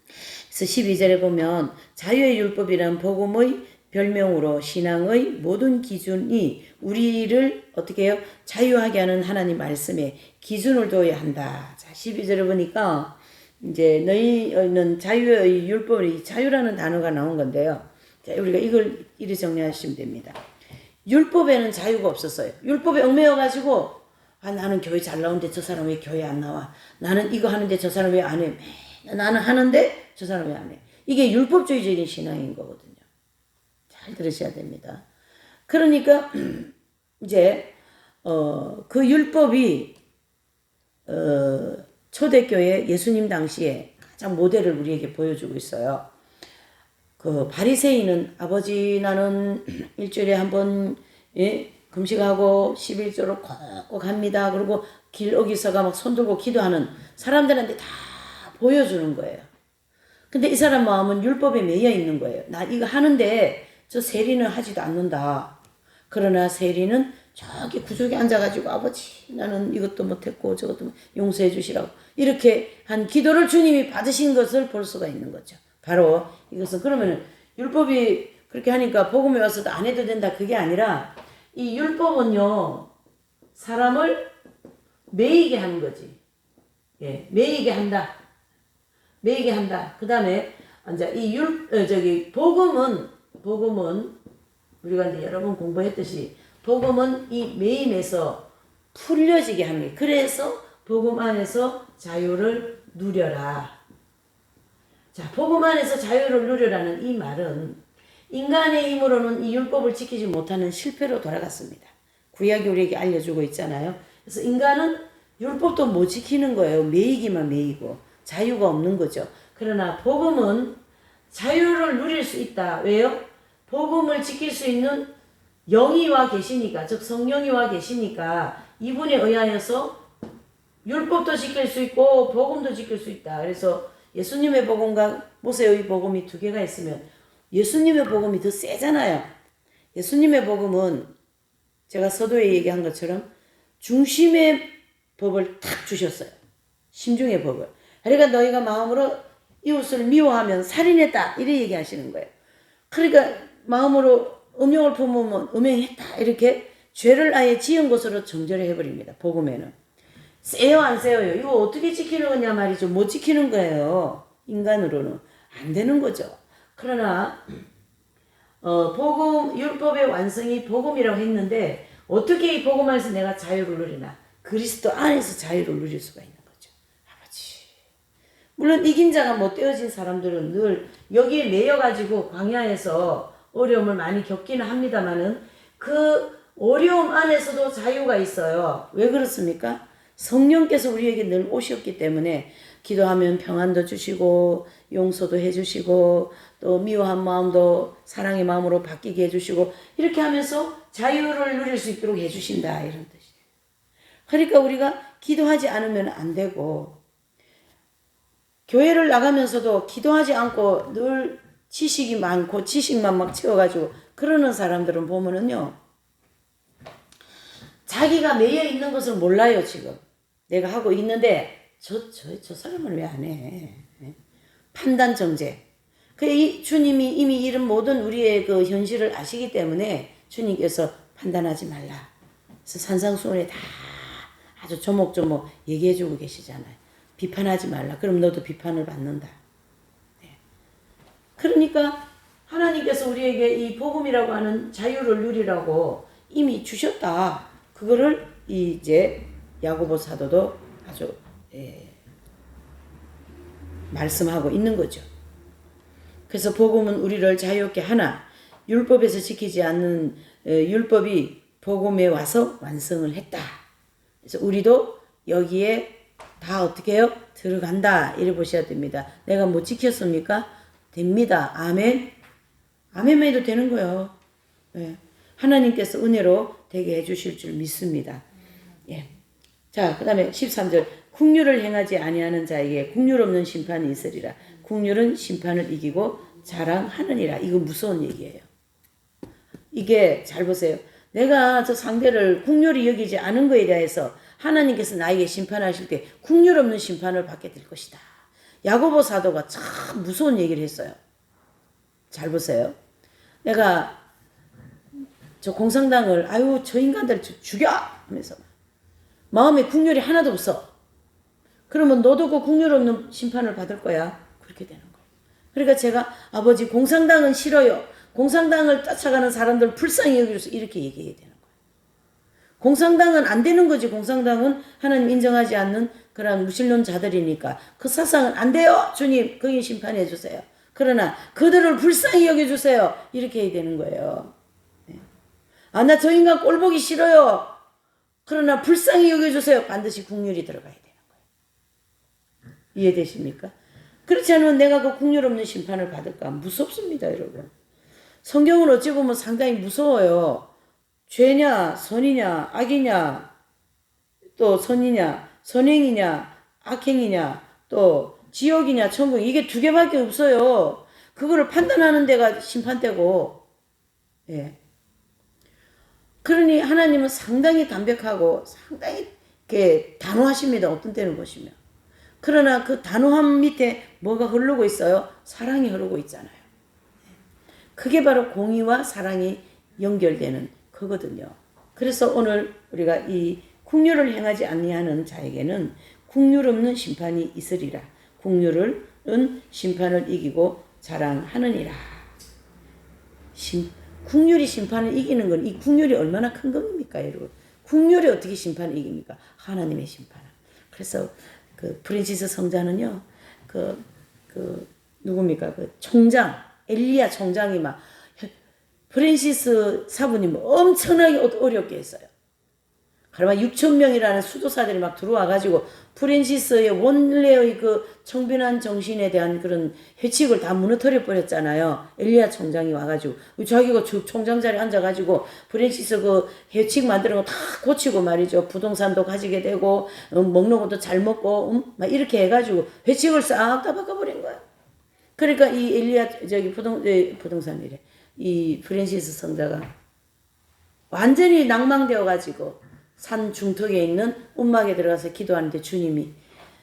그래서 12절에 보면 자유의 율법이란 복음의 별명으로 신앙의 모든 기준이 우리를 어떻게 해요? 자유하게 하는 하나님 말씀에 기준을 둬야 한다. 자, 12절에 보니까 이제 너희는 자유의 율법이 자유라는 단어가 나온 건데요. 자, 우리가 이걸 이리 정리하시면 됩니다. 율법에는 자유가 없었어요. 율법에 얽매여가지고 나는 교회 잘 나오는데 저 사람 왜 교회 안 나와? 나는 이거 하는데 저 사람 왜 안 해? 나는 하는데 저 사람 왜 안 해? 이게 율법주의적인 신앙인 거거든요. 잘 들으셔야 됩니다. 그러니까 이제 그 율법이 초대교회 예수님 당시에 가장 모델을 우리에게 보여주고 있어요. 그 바리새인은 아버지 나는 일주일에 한 번 금식하고 11조로 꼭 합니다. 그리고 길 어기서가 막 손들고 기도하는 사람들한테 다 보여주는 거예요. 근데 이 사람 마음은 율법에 매여 있는 거예요. 나 이거 하는데 저 세리는 하지도 않는다. 그러나 세리는 저기 구석에 앉아가지고 아버지 나는 이것도 못했고 저것도 용서해 주시라고 이렇게 한 기도를 주님이 받으신 것을 볼 수가 있는 거죠. 바로 이것은 그러면 율법이 그렇게 하니까 복음에 와서도 안 해도 된다 그게 아니라 이 율법은요 사람을 매이게 하는 거지. 예, 매이게 한다. 매이게 한다. 그 다음에 이제 이 복음은 우리가 이제 여러 번 공부했듯이 복음은 이 매임에서 풀려지게 하는 거예요. 그래서 복음 안에서 자유를 누려라. 자, 복음 안에서 자유를 누려라는 이 말은 인간의 힘으로는 이 율법을 지키지 못하는 실패로 돌아갔습니다. 구약이 우리에게 알려주고 있잖아요. 그래서 인간은 율법도 못 지키는 거예요. 매이기만 매이고 자유가 없는 거죠. 그러나 복음은 자유를 누릴 수 있다. 왜요? 복음을 지킬 수 있는 영이 와 계시니까, 즉 성령이 와 계시니까 이분에 의하여서 율법도 지킬 수 있고 복음도 지킬 수 있다. 그래서 예수님의 복음과 모세의 복음이 두 개가 있으면 예수님의 복음이 더 세잖아요. 예수님의 복음은 제가 서두에 얘기한 것처럼 중심의 법을 탁 주셨어요. 심중의 법을. 그러니까 너희가 마음으로 이웃을 미워하면 살인했다 이렇게 얘기하시는 거예요. 그러니까 마음으로 음욕을 품으면 음행했다 이렇게 죄를 아예 지은 것으로 정죄를 해버립니다. 복음에는. 세요 안 세요? 이거 어떻게 지키는 거냐 말이죠. 못 지키는 거예요. 인간으로는. 안 되는 거죠. 그러나 복음 율법의 완성이 복음이라고 했는데 어떻게 이 복음 안에서 내가 자유를 누리나? 그리스도 안에서 자유를 누릴 수가 있는 거죠. 아버지. 물론 이긴 자가 못 되어진 사람들은 늘 여기에 매여가지고 광야에서 어려움을 많이 겪기는 합니다만은 그 어려움 안에서도 자유가 있어요. 왜 그렇습니까? 성령께서 우리에게 늘 오셨기 때문에 기도하면 평안도 주시고 용서도 해주시고 또 미워한 마음도 사랑의 마음으로 바뀌게 해주시고 이렇게 하면서 자유를 누릴 수 있도록 해주신다 이런 뜻이에요. 그러니까 우리가 기도하지 않으면 안 되고 교회를 나가면서도 기도하지 않고 늘 지식이 많고 지식만 막 채워가지고 그러는 사람들은 보면은요 자기가 매여 있는 것을 몰라요. 지금 내가 하고 있는데 저 사람은 왜 안 해? 판단 정죄. 그 주님이 이미 이런 모든 우리의 그 현실을 아시기 때문에 주님께서 판단하지 말라. 그래서 산상수훈에 다 아주 조목조목 얘기해주고 계시잖아요. 비판하지 말라. 그럼 너도 비판을 받는다. 그러니까 하나님께서 우리에게 이 복음이라고 하는 자유를 누리라고 이미 주셨다. 그거를 이제 야고보 사도도 아주 말씀하고 있는 거죠. 그래서 복음은 우리를 자유롭게 하나 율법에서 지키지 않는 율법이 복음에 와서 완성을 했다. 그래서 우리도 여기에 다 어떻게 해요? 들어간다. 이래 보셔야 됩니다. 내가 못 지켰습니까? 됩니다. 아멘. 아멘만 해도 되는 거예요. 예. 하나님께서 은혜로 되게 해주실 줄 믿습니다. 예. 자, 그 다음에 13절. 국률을 행하지 아니하는 자에게 국률 없는 심판이 있으리라. 국률은 심판을 이기고 자랑하느니라. 이거 무서운 얘기예요. 이게 잘 보세요. 내가 저 상대를 국률이 여기지 않은 거에 대해서 하나님께서 나에게 심판하실 때 국률 없는 심판을 받게 될 것이다. 야고보 사도가 참 무서운 얘기를 했어요. 잘 보세요. 내가 저 공산당을 아유 저 인간들 죽여 하면서 마음에 국률이 하나도 없어. 그러면 너도 그 국률 없는 심판을 받을 거야. 그렇게 되는 거예요. 그러니까 제가 아버지 공산당은 싫어요. 공산당을 쫓아가는 사람들 불쌍히 여기서 이렇게 얘기해야 되는 거예요. 공산당은 안 되는 거지. 공산당은 하나님 인정하지 않는 그런 무신론자들이니까 그 사상은 안 돼요. 주님 거기 심판해 주세요. 그러나 그들을 불쌍히 여겨주세요. 이렇게 해야 되는 거예요. 아, 나 저 인간 꼴 보기 싫어요. 그러나 불쌍히 여겨주세요. 반드시 국률이 들어가야 되는 거예요. 이해되십니까? 그렇지 않으면 내가 그 국률 없는 심판을 받을까? 무섭습니다, 여러분. 성경은 어찌 보면 상당히 무서워요. 죄냐, 선이냐, 악이냐, 또 선이냐, 선행이냐, 악행이냐, 또 지옥이냐, 천국, 이게 두 개밖에 없어요. 그거를 판단하는 데가 심판대고, 예. 그러니 하나님은 상당히 담백하고 상당히 이렇게 단호하십니다. 어떤 때는 보시면. 그러나 그 단호함 밑에 뭐가 흐르고 있어요? 사랑이 흐르고 있잖아요. 그게 바로 공의와 사랑이 연결되는 거거든요. 그래서 오늘 우리가 이 국률을 행하지 아니하는 자에게는 국률 없는 심판이 있으리라. 국률은 심판을 이기고 자랑하느니라. 국률이 심판을 이기는 건 이 국률이 얼마나 큰 겁니까, 여러분? 국률이 어떻게 심판을 이깁니까? 하나님의 심판. 그래서 그 프란시스 성자는요, 누굽니까? 그 총장, 엘리야 총장이 막 프란시스 사부님 엄청나게 어렵게 했어요. 그러면 6천 명이라는 수도사들이 막 들어와가지고 프란시스의 원래의 그 청빈한 정신에 대한 그런 해칙을 다 무너뜨려 버렸잖아요. 엘리야 총장이 와가지고 자기가 총장 자리에 앉아가지고 프란시스 그 해칙 만드는 거 다 고치고 말이죠. 부동산도 가지게 되고 먹는 것도 잘 먹고 막 이렇게 해가지고 해칙을 싹 다 바꿔버린 거야. 그러니까 이 엘리야 부동산이래. 이 프란시스 성자가 완전히 낭망되어가지고 산 중턱에 있는 움막에 들어가서 기도하는데 주님이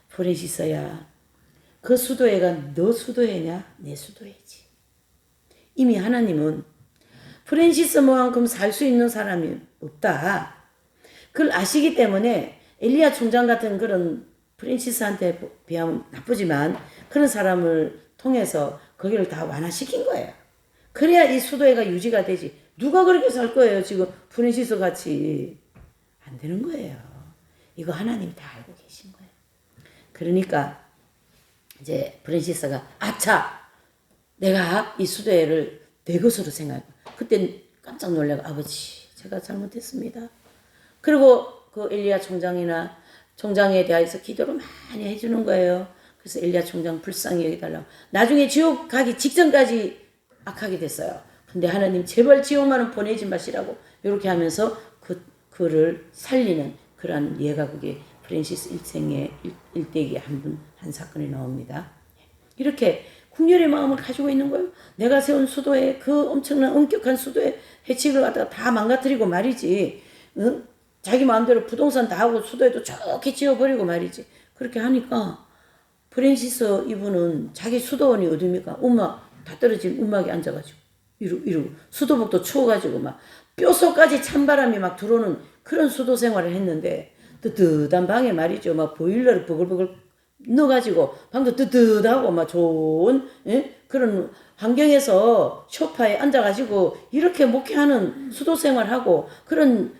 프란시스야 그 수도회가 너 수도회냐? 내 수도회지. 이미 하나님은 프랜시스 모만큼 살 수 있는 사람이 없다. 그걸 아시기 때문에 엘리야 총장 같은 그런 프랜시스한테 비하면 나쁘지만 그런 사람을 통해서 거기를 다 완화시킨 거예요. 그래야 이 수도회가 유지가 되지. 누가 그렇게 살 거예요? 지금 프랜시스 같이. 안 되는 거예요. 이거 하나님이 다 알고 계신 거예요. 그러니까 이제 프랜시스가 아차! 내가 이 수도회를 내 것으로 생각. 그때 깜짝 놀라고 아버지 제가 잘못했습니다. 그리고 그 엘리야 총장에 대해서 기도를 많이 해주는 거예요. 그래서 엘리야 총장 불쌍히 여기달라고. 나중에 지옥 가기 직전까지 악하게 됐어요. 근데 하나님 제발 지옥만은 보내지 마시라고 이렇게 하면서 그를 살리는 그러한 예가 그게 프랜시스 일생의 일대기에 한 사건이 나옵니다. 이렇게 국률의 마음을 가지고 있는 거예요. 내가 세운 수도에 그 엄청난 엄격한 수도의 해칙을 갖다가 다 망가뜨리고 말이지. 응? 자기 마음대로 부동산 다 하고 수도에도 좋게 지어버리고 말이지. 그렇게 하니까 프랜시스 이분은 자기 수도원이 어딥니까? 음악 다 떨어진 음악에 앉아가지고 이러고 수도복도 추워가지고 막 뼛속까지 찬바람이 막 들어오는 그런 수도 생활을 했는데 뜨뜻한 방에 말이죠. 막 보일러를 버글버글 넣어가지고 방도 뜨뜻하고 막 좋은 그런 환경에서 소파에 앉아가지고 이렇게 목회하는 수도 생활하고 그런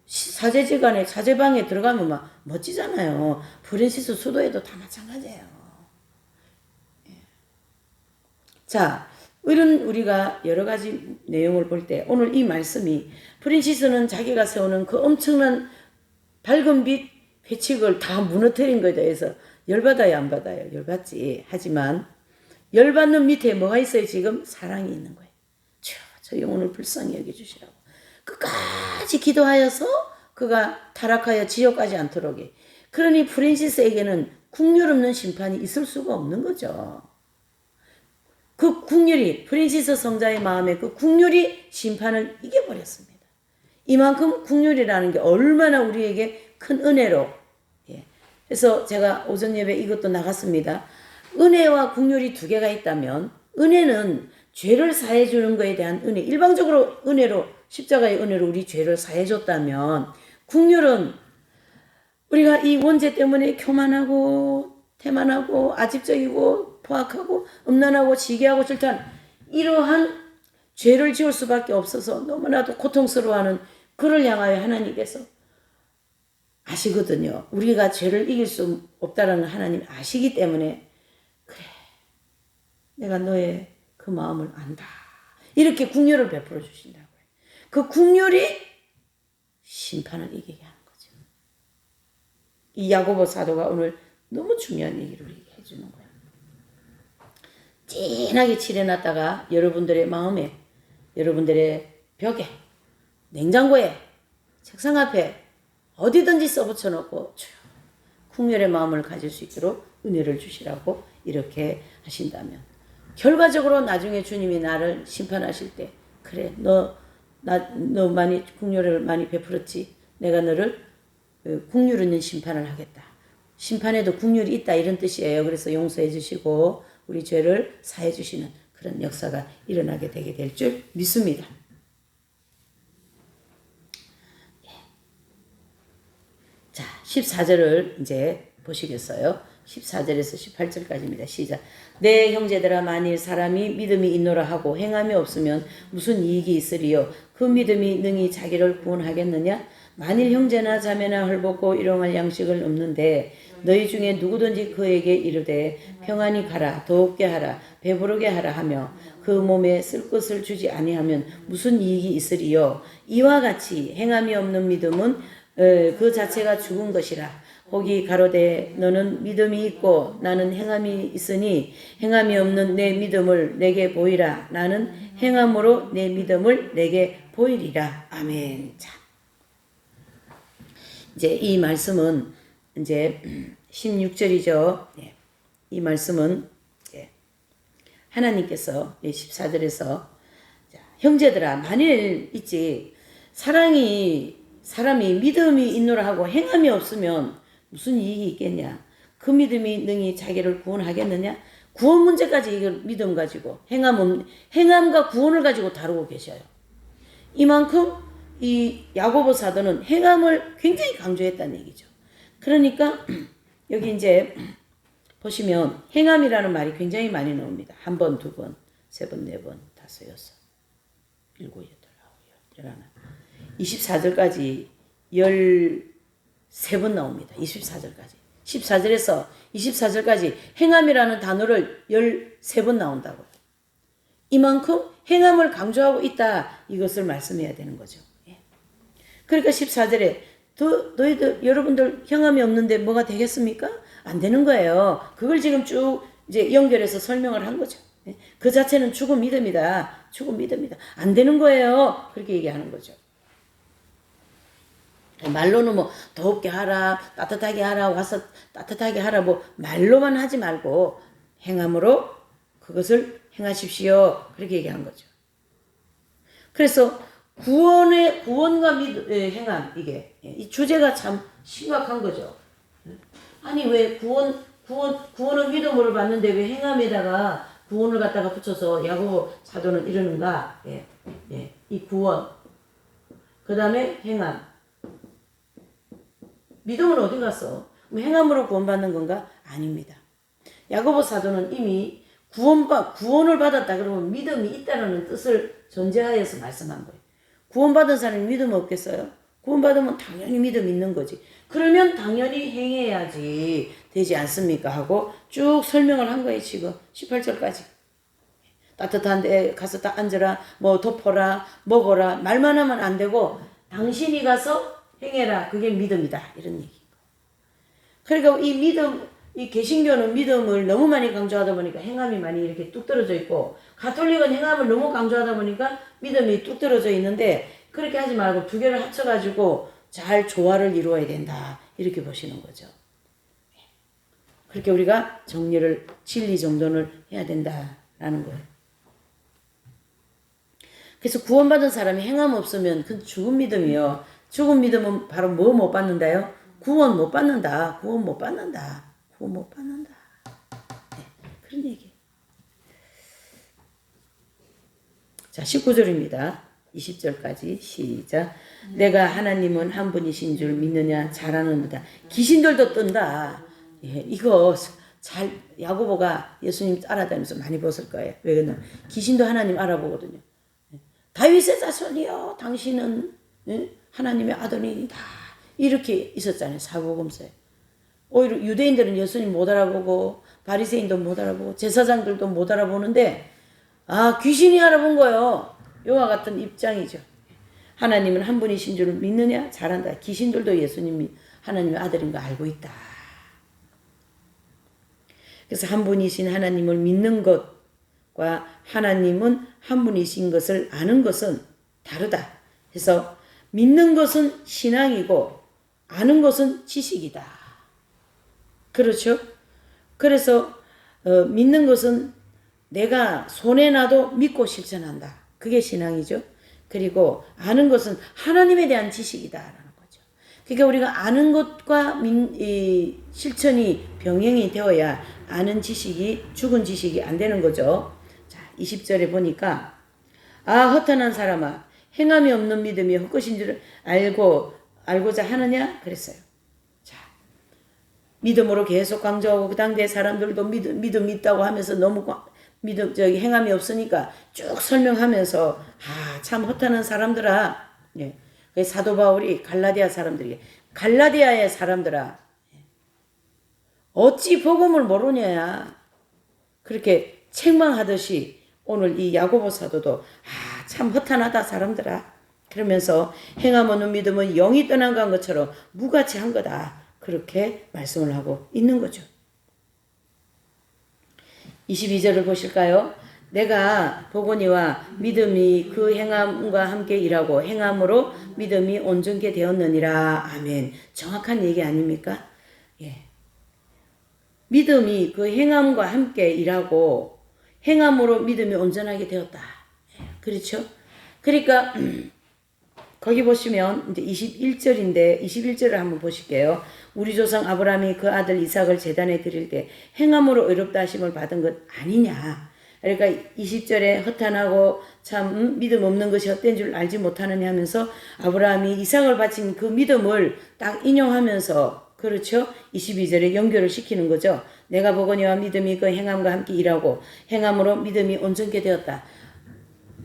사제지간에 사제방에 들어가면 막 멋지잖아요. 프랜시스 수도에도 다 마찬가지예요. 자, 이런 우리가 여러 가지 내용을 볼 때 오늘 이 말씀이 프랜시스는 자기가 세우는 그 엄청난 밝은 빛 회칙을 다 무너뜨린 것에 대해서 열받아요, 안 받아요? 열받지. 하지만 열받는 밑에 뭐가 있어요? 지금 사랑이 있는 거예요. 저 영혼을 불쌍히 여겨주시라고. 끝까지 기도하여서 그가 타락하여 지옥 가지 않도록 해. 그러니 프랜시스에게는 국률 없는 심판이 있을 수가 없는 거죠. 그 국률이 프랜시스 성자의 마음에 그 국률이 심판을 이겨버렸습니다. 이만큼 국률이라는 게 얼마나 우리에게 큰 은혜로. 그래서 제가 오전 예배 이것도 나갔습니다. 은혜와 국률이 두 개가 있다면 은혜는 죄를 사해 주는 것에 대한 은혜. 일방적으로 은혜로 십자가의 은혜로 우리 죄를 사해 줬다면 국률은 우리가 이 원죄 때문에 교만하고 태만하고 아집적이고 포악하고 음란하고 시기하고 질투한 이러한 죄를 지을 수밖에 없어서 너무나도 고통스러워하는 그를 향하여 하나님께서 아시거든요. 우리가 죄를 이길 수 없다라는 하나님 아시기 때문에 그래 내가 너의 그 마음을 안다. 이렇게 국률을 베풀어 주신다고요. 그 국률이 심판을 이기게 하는 거죠. 이 야고보 사도가 오늘 너무 중요한 얘기를 우리에게 해주는 거예요. 진하게 칠해놨다가 여러분들의 마음에 여러분들의 벽에 냉장고에 책상 앞에 어디든지 써붙여 놓고 국률의 마음을 가질 수 있도록 은혜를 주시라고 이렇게 하신다면 결과적으로 나중에 주님이 나를 심판하실 때 그래 너 많이 국률을 많이 베풀었지 내가 너를 국률 있는 심판을 하겠다. 심판에도 국률이 있다 이런 뜻이에요. 그래서 용서해 주시고 우리 죄를 사해 주시는 그런 역사가 일어나게 되게 될 줄 믿습니다. 자, 14절을 이제 보시겠어요? 14절에서 18절까지입니다. 시작. 내 형제들아 만일 사람이 믿음이 있노라 하고 행함이 없으면 무슨 이익이 있으리요? 그 믿음이 능히 자기를 구원하겠느냐? 만일 형제나 자매나 헐벗고 일용할 양식을 없는데 너희 중에 누구든지 그에게 이르되 평안히 가라 더욱게 하라 배부르게 하라 하며 그 몸에 쓸 것을 주지 아니하면 무슨 이익이 있으리요? 이와 같이 행함이 없는 믿음은 그 자체가 죽은 것이라. 혹이 가로되 너는 믿음이 있고 나는 행함이 있으니 행함이 없는 내 믿음을 내게 보이라. 나는 행함으로 내 믿음을 내게 보이리라. 아멘. 자, 이제 이 말씀은 이제 16절이죠. 이 말씀은 하나님께서 14절에서 형제들아 만일 있지 사람이 믿음이 있노라 하고 행함이 없으면 무슨 이익이 있겠냐. 그 믿음이 능히 자기를 구원하겠느냐? 구원 문제까지 이걸 믿음 가지고 행함과 구원을 가지고 다루고 계셔요. 이만큼 이 야고보 사도는 행함을 굉장히 강조했다는 얘기죠. 그러니까 여기 이제 보시면 행함이라는 말이 굉장히 많이 나옵니다. 한 번, 두 번, 세 번, 네 번, 다섯, 여섯, 일곱, 여덟, 아홉, 열, 열하나. 24절까지 13번 나옵니다. 24절까지. 14절에서 24절까지 행함이라는 단어를 13번 나온다고요. 이만큼 행함을 강조하고 있다. 이것을 말씀해야 되는 거죠. 그러니까 14절에 너희들 여러분들 행함이 없는데 뭐가 되겠습니까? 안 되는 거예요. 그걸 지금 쭉 이제 연결해서 설명을 한 거죠. 그 자체는 죽은 믿음이다. 죽은 믿음이다. 안 되는 거예요. 그렇게 얘기하는 거죠. 말로는 뭐 더웁게 하라, 따뜻하게 하라, 와서 따뜻하게 하라, 뭐 말로만 하지 말고 행함으로 그것을 행하십시오. 그렇게 얘기한 거죠. 그래서 구원과 행함, 이게 이 주제가 참 심각한 거죠. 아니 왜 구원은 믿음으로 받는데 왜 행함에다가 구원을 갖다가 붙여서 야고보 사도는 이러는가? 이 구원, 그 다음에 행함. 믿음은 어디 갔어? 행함으로 구원받는 건가? 아닙니다. 야고보 사도는 이미 구원을 받았다 그러면 믿음이 있다는 뜻을 전제하여서 말씀한 거예요. 구원받은 사람이 믿음 없겠어요? 구원받으면 당연히 믿음 있는 거지. 그러면 당연히 행해야지 되지 않습니까? 하고 쭉 설명을 한 거예요. 지금 18절까지. 따뜻한 데 가서 딱 앉아라, 뭐 덮어라, 먹어라, 말만 하면 안 되고 당신이 가서 행해라. 그게 믿음이다. 이런 얘기인 거. 그러니까 이 믿음, 이 개신교는 믿음을 너무 많이 강조하다 보니까 행함이 많이 이렇게 뚝 떨어져 있고, 가톨릭은 행함을 너무 강조하다 보니까 믿음이 뚝 떨어져 있는데, 그렇게 하지 말고 두 개를 합쳐가지고 잘 조화를 이루어야 된다. 이렇게 보시는 거죠. 그렇게 우리가 정리를, 진리 정돈을 해야 된다라는 거예요. 그래서 구원받은 사람이 행함 없으면 그 죽은 믿음이요. 죽은 믿음은 바로 뭐 못 받는다요? 구원 못 받는다. 구원 못 받는다. 구원 못 받는다. 그런 얘기. 자, 19절입니다. 20절까지 시작. 내가 하나님은 한 분이신 줄 믿느냐? 잘하는도다. 귀신들도 뜬다. 이거 잘 야고보가 예수님 따라다니면서 많이 봤을 거예요. 왜 그러냐? 귀신도 하나님 알아보거든요. 다윗의 자손이여, 당신은 하나님의 아들이다. 이렇게 있었잖아요. 사복음서에. 오히려 유대인들은 예수님 못 알아보고 바리새인도 못 알아보고 제사장들도 못 알아보는데 귀신이 알아본 거예요. 이와 같은 입장이죠. 하나님은 한 분이신 줄 믿느냐? 잘한다. 귀신들도 예수님이 하나님의 아들인 거 알고 있다. 그래서 한 분이신 하나님을 믿는 것과 하나님은 한 분이신 것을 아는 것은 다르다. 그래서 믿는 것은 신앙이고 아는 것은 지식이다. 그렇죠? 그래서 믿는 것은 내가 손에 놔도 믿고 실천한다. 그게 신앙이죠. 그리고 아는 것은 하나님에 대한 지식이다라는 거죠. 그러니까 우리가 아는 것과 실천이 병행이 되어야 아는 지식이 죽은 지식이 안 되는 거죠. 자, 20절에 보니까 허탄한 사람아 행함이 없는 믿음이 헛것인 줄 알고자 하느냐? 그랬어요. 자, 믿음으로 계속 강조하고 그 당대 사람들도 믿음이 있다고 하면서 너무 행함이 없으니까 쭉 설명하면서 참 허탄한 사람들아. 사도 바울이 갈라디아 갈라디아의 사람들아 어찌 복음을 모르냐. 그렇게 책망하듯이 오늘 이 야고보 사도도 참 허탄하다 사람들아. 그러면서 행함 없는 믿음은 영이 떠난 것처럼 무가치한 거다. 그렇게 말씀을 하고 있는 거죠. 22절을 보실까요? 내가 보거니와 믿음이 그 행함과 함께 일하고 행함으로 믿음이 온전케 되었느니라. 아멘. 정확한 얘기 아닙니까? 믿음이 그 행함과 함께 일하고 행함으로 믿음이 온전하게 되었다. 그렇죠? 그러니까 거기 보시면 이제 21절인데 21절을 한번 보실게요. 우리 조상 아브라함이 그 아들 이삭을 제단에 드릴 때 행함으로 의롭다 하심을 받은 것 아니냐. 그러니까 20절에 허탄하고 참 믿음 없는 것이 헛된 줄 알지 못하느냐 하면서 아브라함이 이삭을 바친 그 믿음을 딱 인용하면서 그렇죠? 22절에 연결을 시키는 거죠. 내가 보거니와 믿음이 그 행함과 함께 일하고 행함으로 믿음이 온전케 되었다.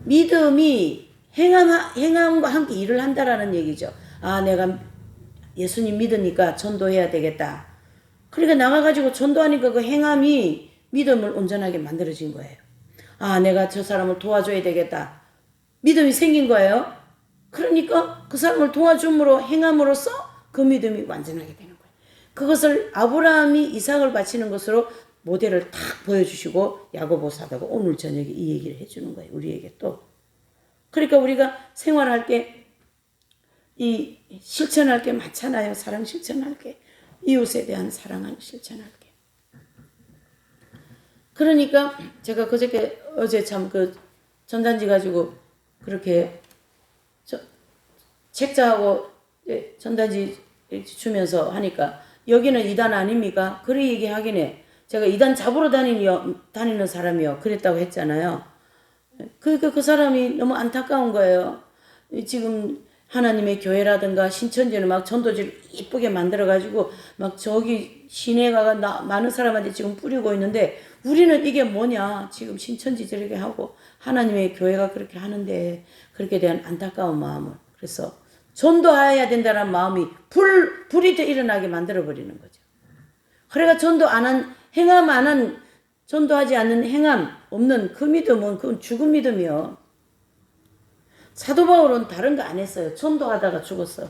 믿음이 행함과 함께 일을 한다라는 얘기죠. 아, 내가 예수님 믿으니까 전도해야 되겠다. 그러니까 나가가지고 전도하니까 그 행함이 믿음을 온전하게 만들어진 거예요. 아, 내가 저 사람을 도와줘야 되겠다. 믿음이 생긴 거예요. 그러니까 그 사람을 도와줌으로 행함으로써 그 믿음이 완전하게 되는 거예요. 그것을 아브라함이 이삭을 바치는 것으로 모델을 탁 보여주시고 야고보 사도가 오늘 저녁에 이 얘기를 해주는 거예요. 우리에게 또. 그러니까 우리가 생활할 게 이 실천할 게 많잖아요. 사랑 실천할 게. 이웃에 대한 사랑을 실천할 게. 그러니까 제가 그저께 어제 참 그 전단지 가지고 그렇게 책자하고 전단지 주면서 하니까 여기는 이단 아닙니까? 그래 얘기하긴 해. 제가 이단 잡으러 다니는 사람이요. 그랬다고 했잖아요. 그러니까 그 사람이 너무 안타까운 거예요. 지금 하나님의 교회라든가 신천지는 막 전도지를 이쁘게 만들어가지고 막 저기 시내가가 많은 사람한테 지금 뿌리고 있는데 우리는 이게 뭐냐. 지금 신천지 저렇게 하고 하나님의 교회가 그렇게 하는데 그렇게 대한 안타까운 마음을. 그래서 전도해야 된다는 마음이 불이 더 일어나게 만들어버리는 거죠. 그래가 전도 안 한, 행함 안 한, 전도하지 않는 행함 없는 그 믿음은 그건 죽은 믿음이요. 사도 바울은 다른 거 안 했어요. 전도하다가 죽었어.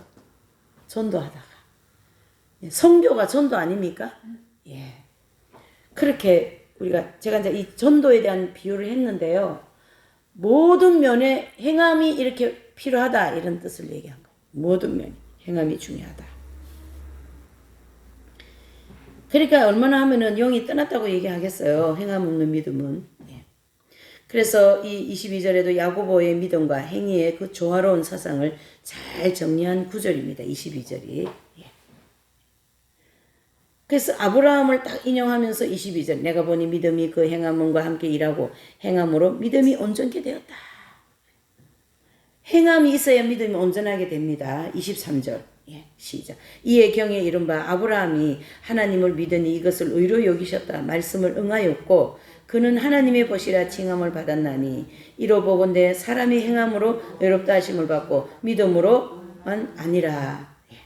전도하다가. 성교가 전도 아닙니까? 예. 그렇게 제가 이제 이 전도에 대한 비유를 했는데요. 모든 면에 행함이 이렇게 필요하다 이런 뜻을 얘기한 거예요. 모든 면에 행함이 중요하다. 그러니까 얼마나 하면은 영이 떠났다고 얘기하겠어요. 행함 없는 믿음은. 예. 그래서 이 22절에도 야고보의 믿음과 행위의 그 조화로운 사상을 잘 정리한 구절입니다. 22절이. 예. 그래서 아브라함을 딱 인용하면서 22절 내가 보니 믿음이 그 행함과 함께 일하고 행함으로 믿음이 온전케 되었다. 행함이 있어야 믿음이 온전하게 됩니다. 23절. 예, 시작. 이에 경에 이른바 아브라함이 하나님을 믿으니 이것을 의로 여기셨다. 말씀을 응하였고 그는 하나님의 보시라 칭함을 받았나니 이로 보건대 사람이 행함으로 의롭다 하심을 받고 믿음으로만 아니라. 예.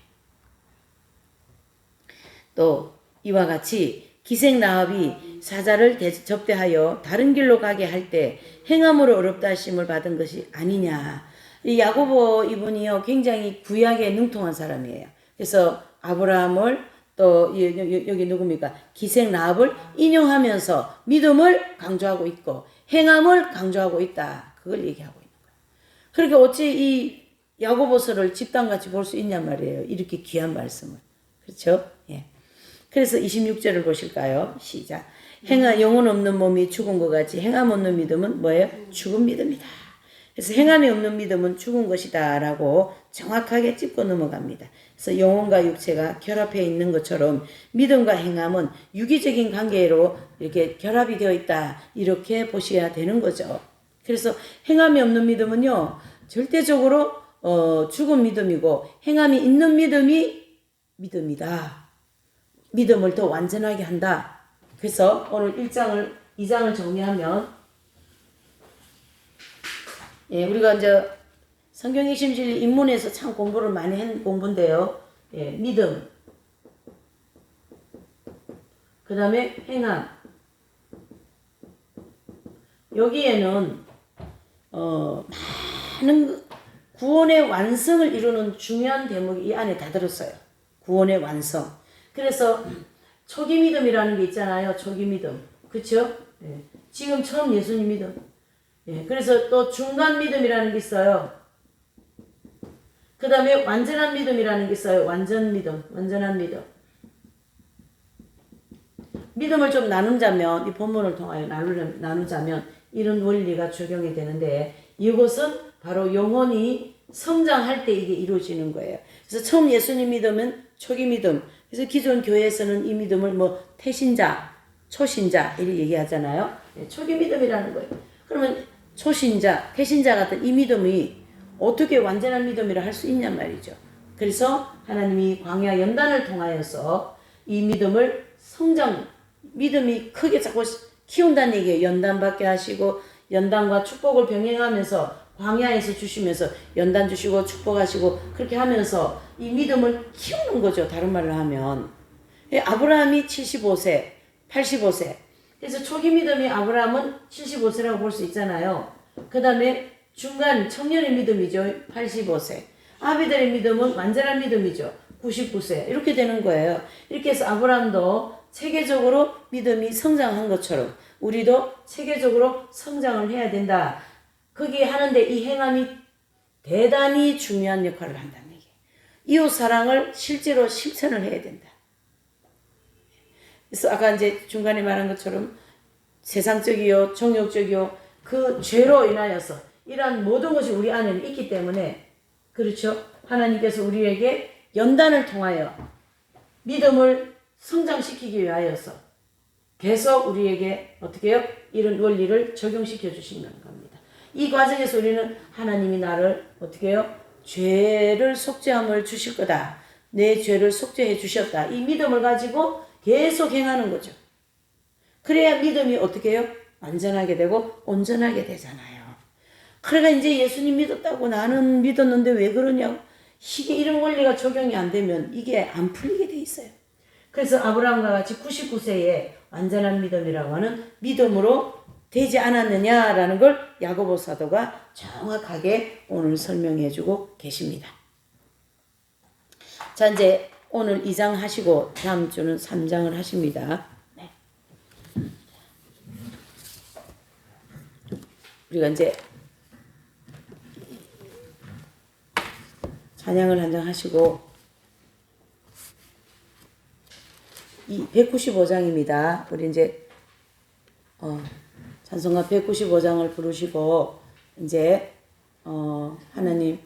또 이와 같이 기생 라합이 사자를 접대하여 다른 길로 가게 할 때 행함으로 의롭다 하심을 받은 것이 아니냐. 이 야고보 이분이요 굉장히 구약에 능통한 사람이에요. 그래서 아브라함을 또 여기 누굽니까? 기생 라합을 인용하면서 믿음을 강조하고 있고 행함을 강조하고 있다. 그걸 얘기하고 있는 거예요. 그러니까 어찌 이 야고보서를 집단같이 볼 수 있냔 말이에요. 이렇게 귀한 말씀을. 그렇죠? 예. 그래서 26절을 보실까요? 시작. 영혼 없는 몸이 죽은 것 같이 행함 없는 믿음은 뭐예요? 죽은 믿음이다. 그래서 행함이 없는 믿음은 죽은 것이다 라고 정확하게 짚고 넘어갑니다. 그래서 영혼과 육체가 결합해 있는 것처럼 믿음과 행함은 유기적인 관계로 이렇게 결합이 되어 있다 이렇게 보셔야 되는 거죠. 그래서 행함이 없는 믿음은요 절대적으로 죽은 믿음이고 행함이 있는 믿음이 믿음이다. 믿음을 더 완전하게 한다. 그래서 오늘 2장을 정리하면 예, 우리가 이제 성경 핵심진리 입문에서 참 공부를 많이 한 공부인데요. 예, 믿음. 그 다음에 행함. 여기에는, 많은 구원의 완성을 이루는 중요한 대목이 이 안에 다 들었어요. 구원의 완성. 그래서 초기 믿음이라는 게 있잖아요. 초기 믿음. 그쵸? 예, 지금 처음 예수님 믿음. 예, 그래서 또 중간 믿음이라는 게 있어요. 그 다음에 완전한 믿음이라는 게 있어요. 완전한 믿음. 믿음을 좀 나누자면, 이 본문을 통하여 나누자면, 이런 원리가 적용이 되는데, 이것은 바로 영혼이 성장할 때 이게 이루어지는 거예요. 그래서 처음 예수님 믿으면 초기 믿음. 그래서 기존 교회에서는 이 믿음을 뭐 태신자, 초신자 이렇게 얘기하잖아요. 초기 믿음이라는 거예요. 그러면 초신자, 태신자 같은 이 믿음이 어떻게 완전한 믿음이라 할 수 있냔 말이죠. 그래서 하나님이 광야 연단을 통하여서 이 믿음을 성장, 믿음이 크게 자꾸 키운다는 얘기예요. 연단받게 하시고 연단과 축복을 병행하면서 광야에서 주시면서 연단 주시고 축복하시고 그렇게 하면서 이 믿음을 키우는 거죠. 다른 말로 하면. 아브라함이 75세, 85세. 그래서 초기 믿음이 아브라함은 75세라고 볼 수 있잖아요. 그 다음에 중간 청년의 믿음이죠. 85세. 아비들의 믿음은 완전한 믿음이죠. 99세. 이렇게 되는 거예요. 이렇게 해서 아브라함도 체계적으로 믿음이 성장한 것처럼 우리도 체계적으로 성장을 해야 된다. 거기에 하는데 이 행함이 대단히 중요한 역할을 한다는 얘기예요. 이웃 사랑을 실제로 실천을 해야 된다. 그래서 아까 이제 중간에 말한 것처럼 세상적이요, 정욕적이요, 그 죄로 인하여서 이러한 모든 것이 우리 안에는 있기 때문에 그렇죠. 하나님께서 우리에게 연단을 통하여 믿음을 성장시키기 위하여서 계속 우리에게 어떻게 해요? 이런 원리를 적용시켜 주시는 겁니다. 이 과정에서 우리는 하나님이 나를 어떻게 해요? 죄를 속죄함을 주실 거다. 내 죄를 속죄해 주셨다. 이 믿음을 가지고 계속 행하는 거죠. 그래야 믿음이 어떻게 해요? 완전하게 되고 온전하게 되잖아요. 그러니까 이제 예수님 믿었다고 나는 믿었는데 왜 그러냐고. 이게 이런 원리가 적용이 안 되면 이게 안 풀리게 돼 있어요. 그래서 아브라함과 같이 99세에 완전한 믿음이라고 하는 믿음으로 되지 않았느냐라는 걸 야고보 사도가 정확하게 오늘 설명해 주고 계십니다. 자, 이제 오늘 2장 하시고 다음 주는 3장을 하십니다. 네. 우리가 이제 찬양을 한 장 하시고 이 195장입니다. 우리 이제 찬송가 195장을 부르시고 이제 하나님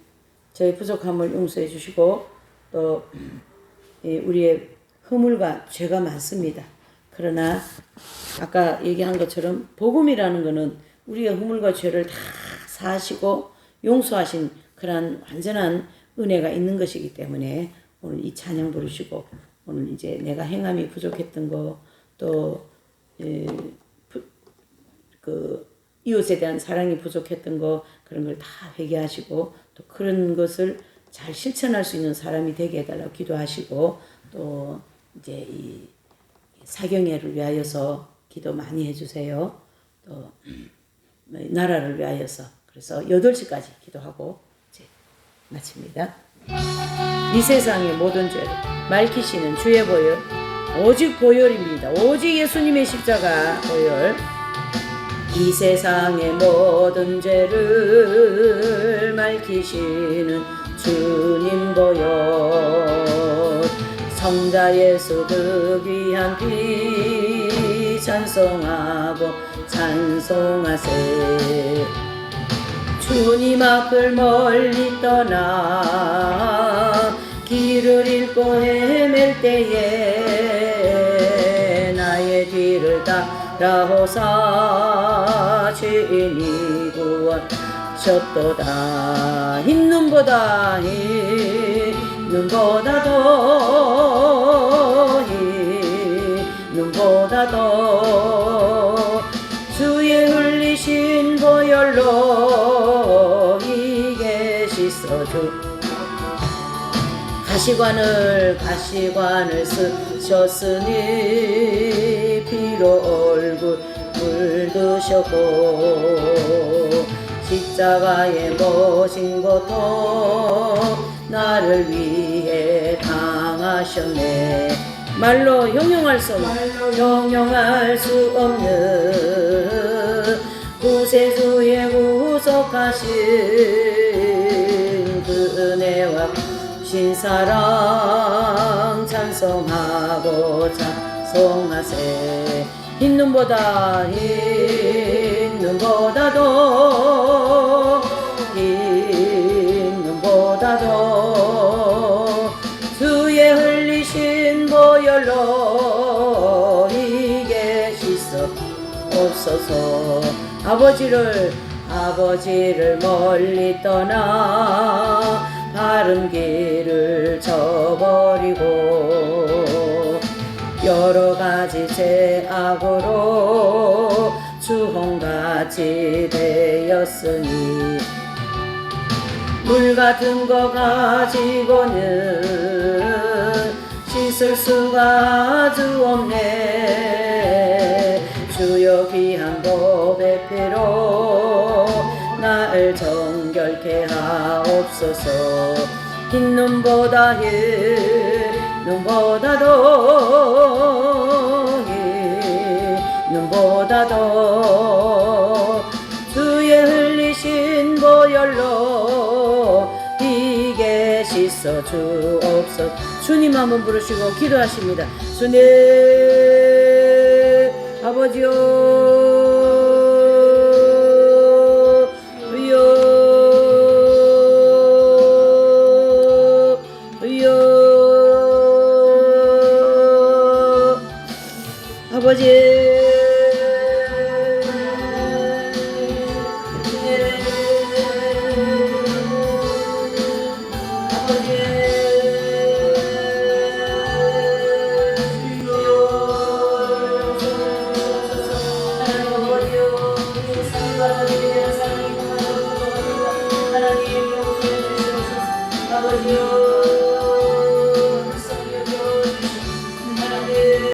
저희 부족함을 용서해 주시고 또 우리의 허물과 죄가 많습니다. 그러나 아까 얘기한 것처럼 복음이라는 것은 우리의 허물과 죄를 다 사하시고 용서하신 그런 완전한 은혜가 있는 것이기 때문에 오늘 이 찬양 부르시고 오늘 이제 내가 행함이 부족했던 거 또 그 이웃에 대한 사랑이 부족했던 거 그런 걸 다 회개하시고 또 그런 것을 잘 실천할 수 있는 사람이 되게 해달라고 기도하시고 또 이제 이 사경회를 위하여서 기도 많이 해주세요. 또 나라를 위하여서 그래서 8시까지 기도하고 이제 마칩니다. 이 세상의 모든 죄를 맑히시는 주의 보혈 오직 보혈입니다. 오직 예수님의 십자가 보혈 이 세상의 모든 죄를 맑히시는 주님 보혈 성자 예수 그 귀한 피 찬송하고 찬송하세 주님 앞을 멀리 떠나 길을 잃고 헤맬 때에 나의 뒤를 따라오사 주인이 구원하셨도다 힘눈보다 더 주의 흘리신 보혈로 이게 씻어주 가시관을 쓰셨으니 피로 얼굴 물드셨고 십자가의 모진 고통 나를 위해 당하셨네 말로 형용할 수 없는 구세주의 구속하신 그 은혜와 신사랑 찬송하고 찬송하세 흰눈보다 흰눈보다 눈보다도 주의 흘리신 보혈로 이게 씻어 없어서 아버지를 멀리 떠나 바른 길을 저버리고 여러 가지 죄악으로 주홍같이 되었으니 물 같은 거 가지고는 씻을 수가 아주 없네. 주여 귀한 법의 피로 나를 정결케 하옵소서. 흰 눈보다도 주의 흘리신 보혈로 이게 씻어 주옵소서. 주님 한번 부르시고 기도하십니다. 주님 아버지요 아버지 아버지요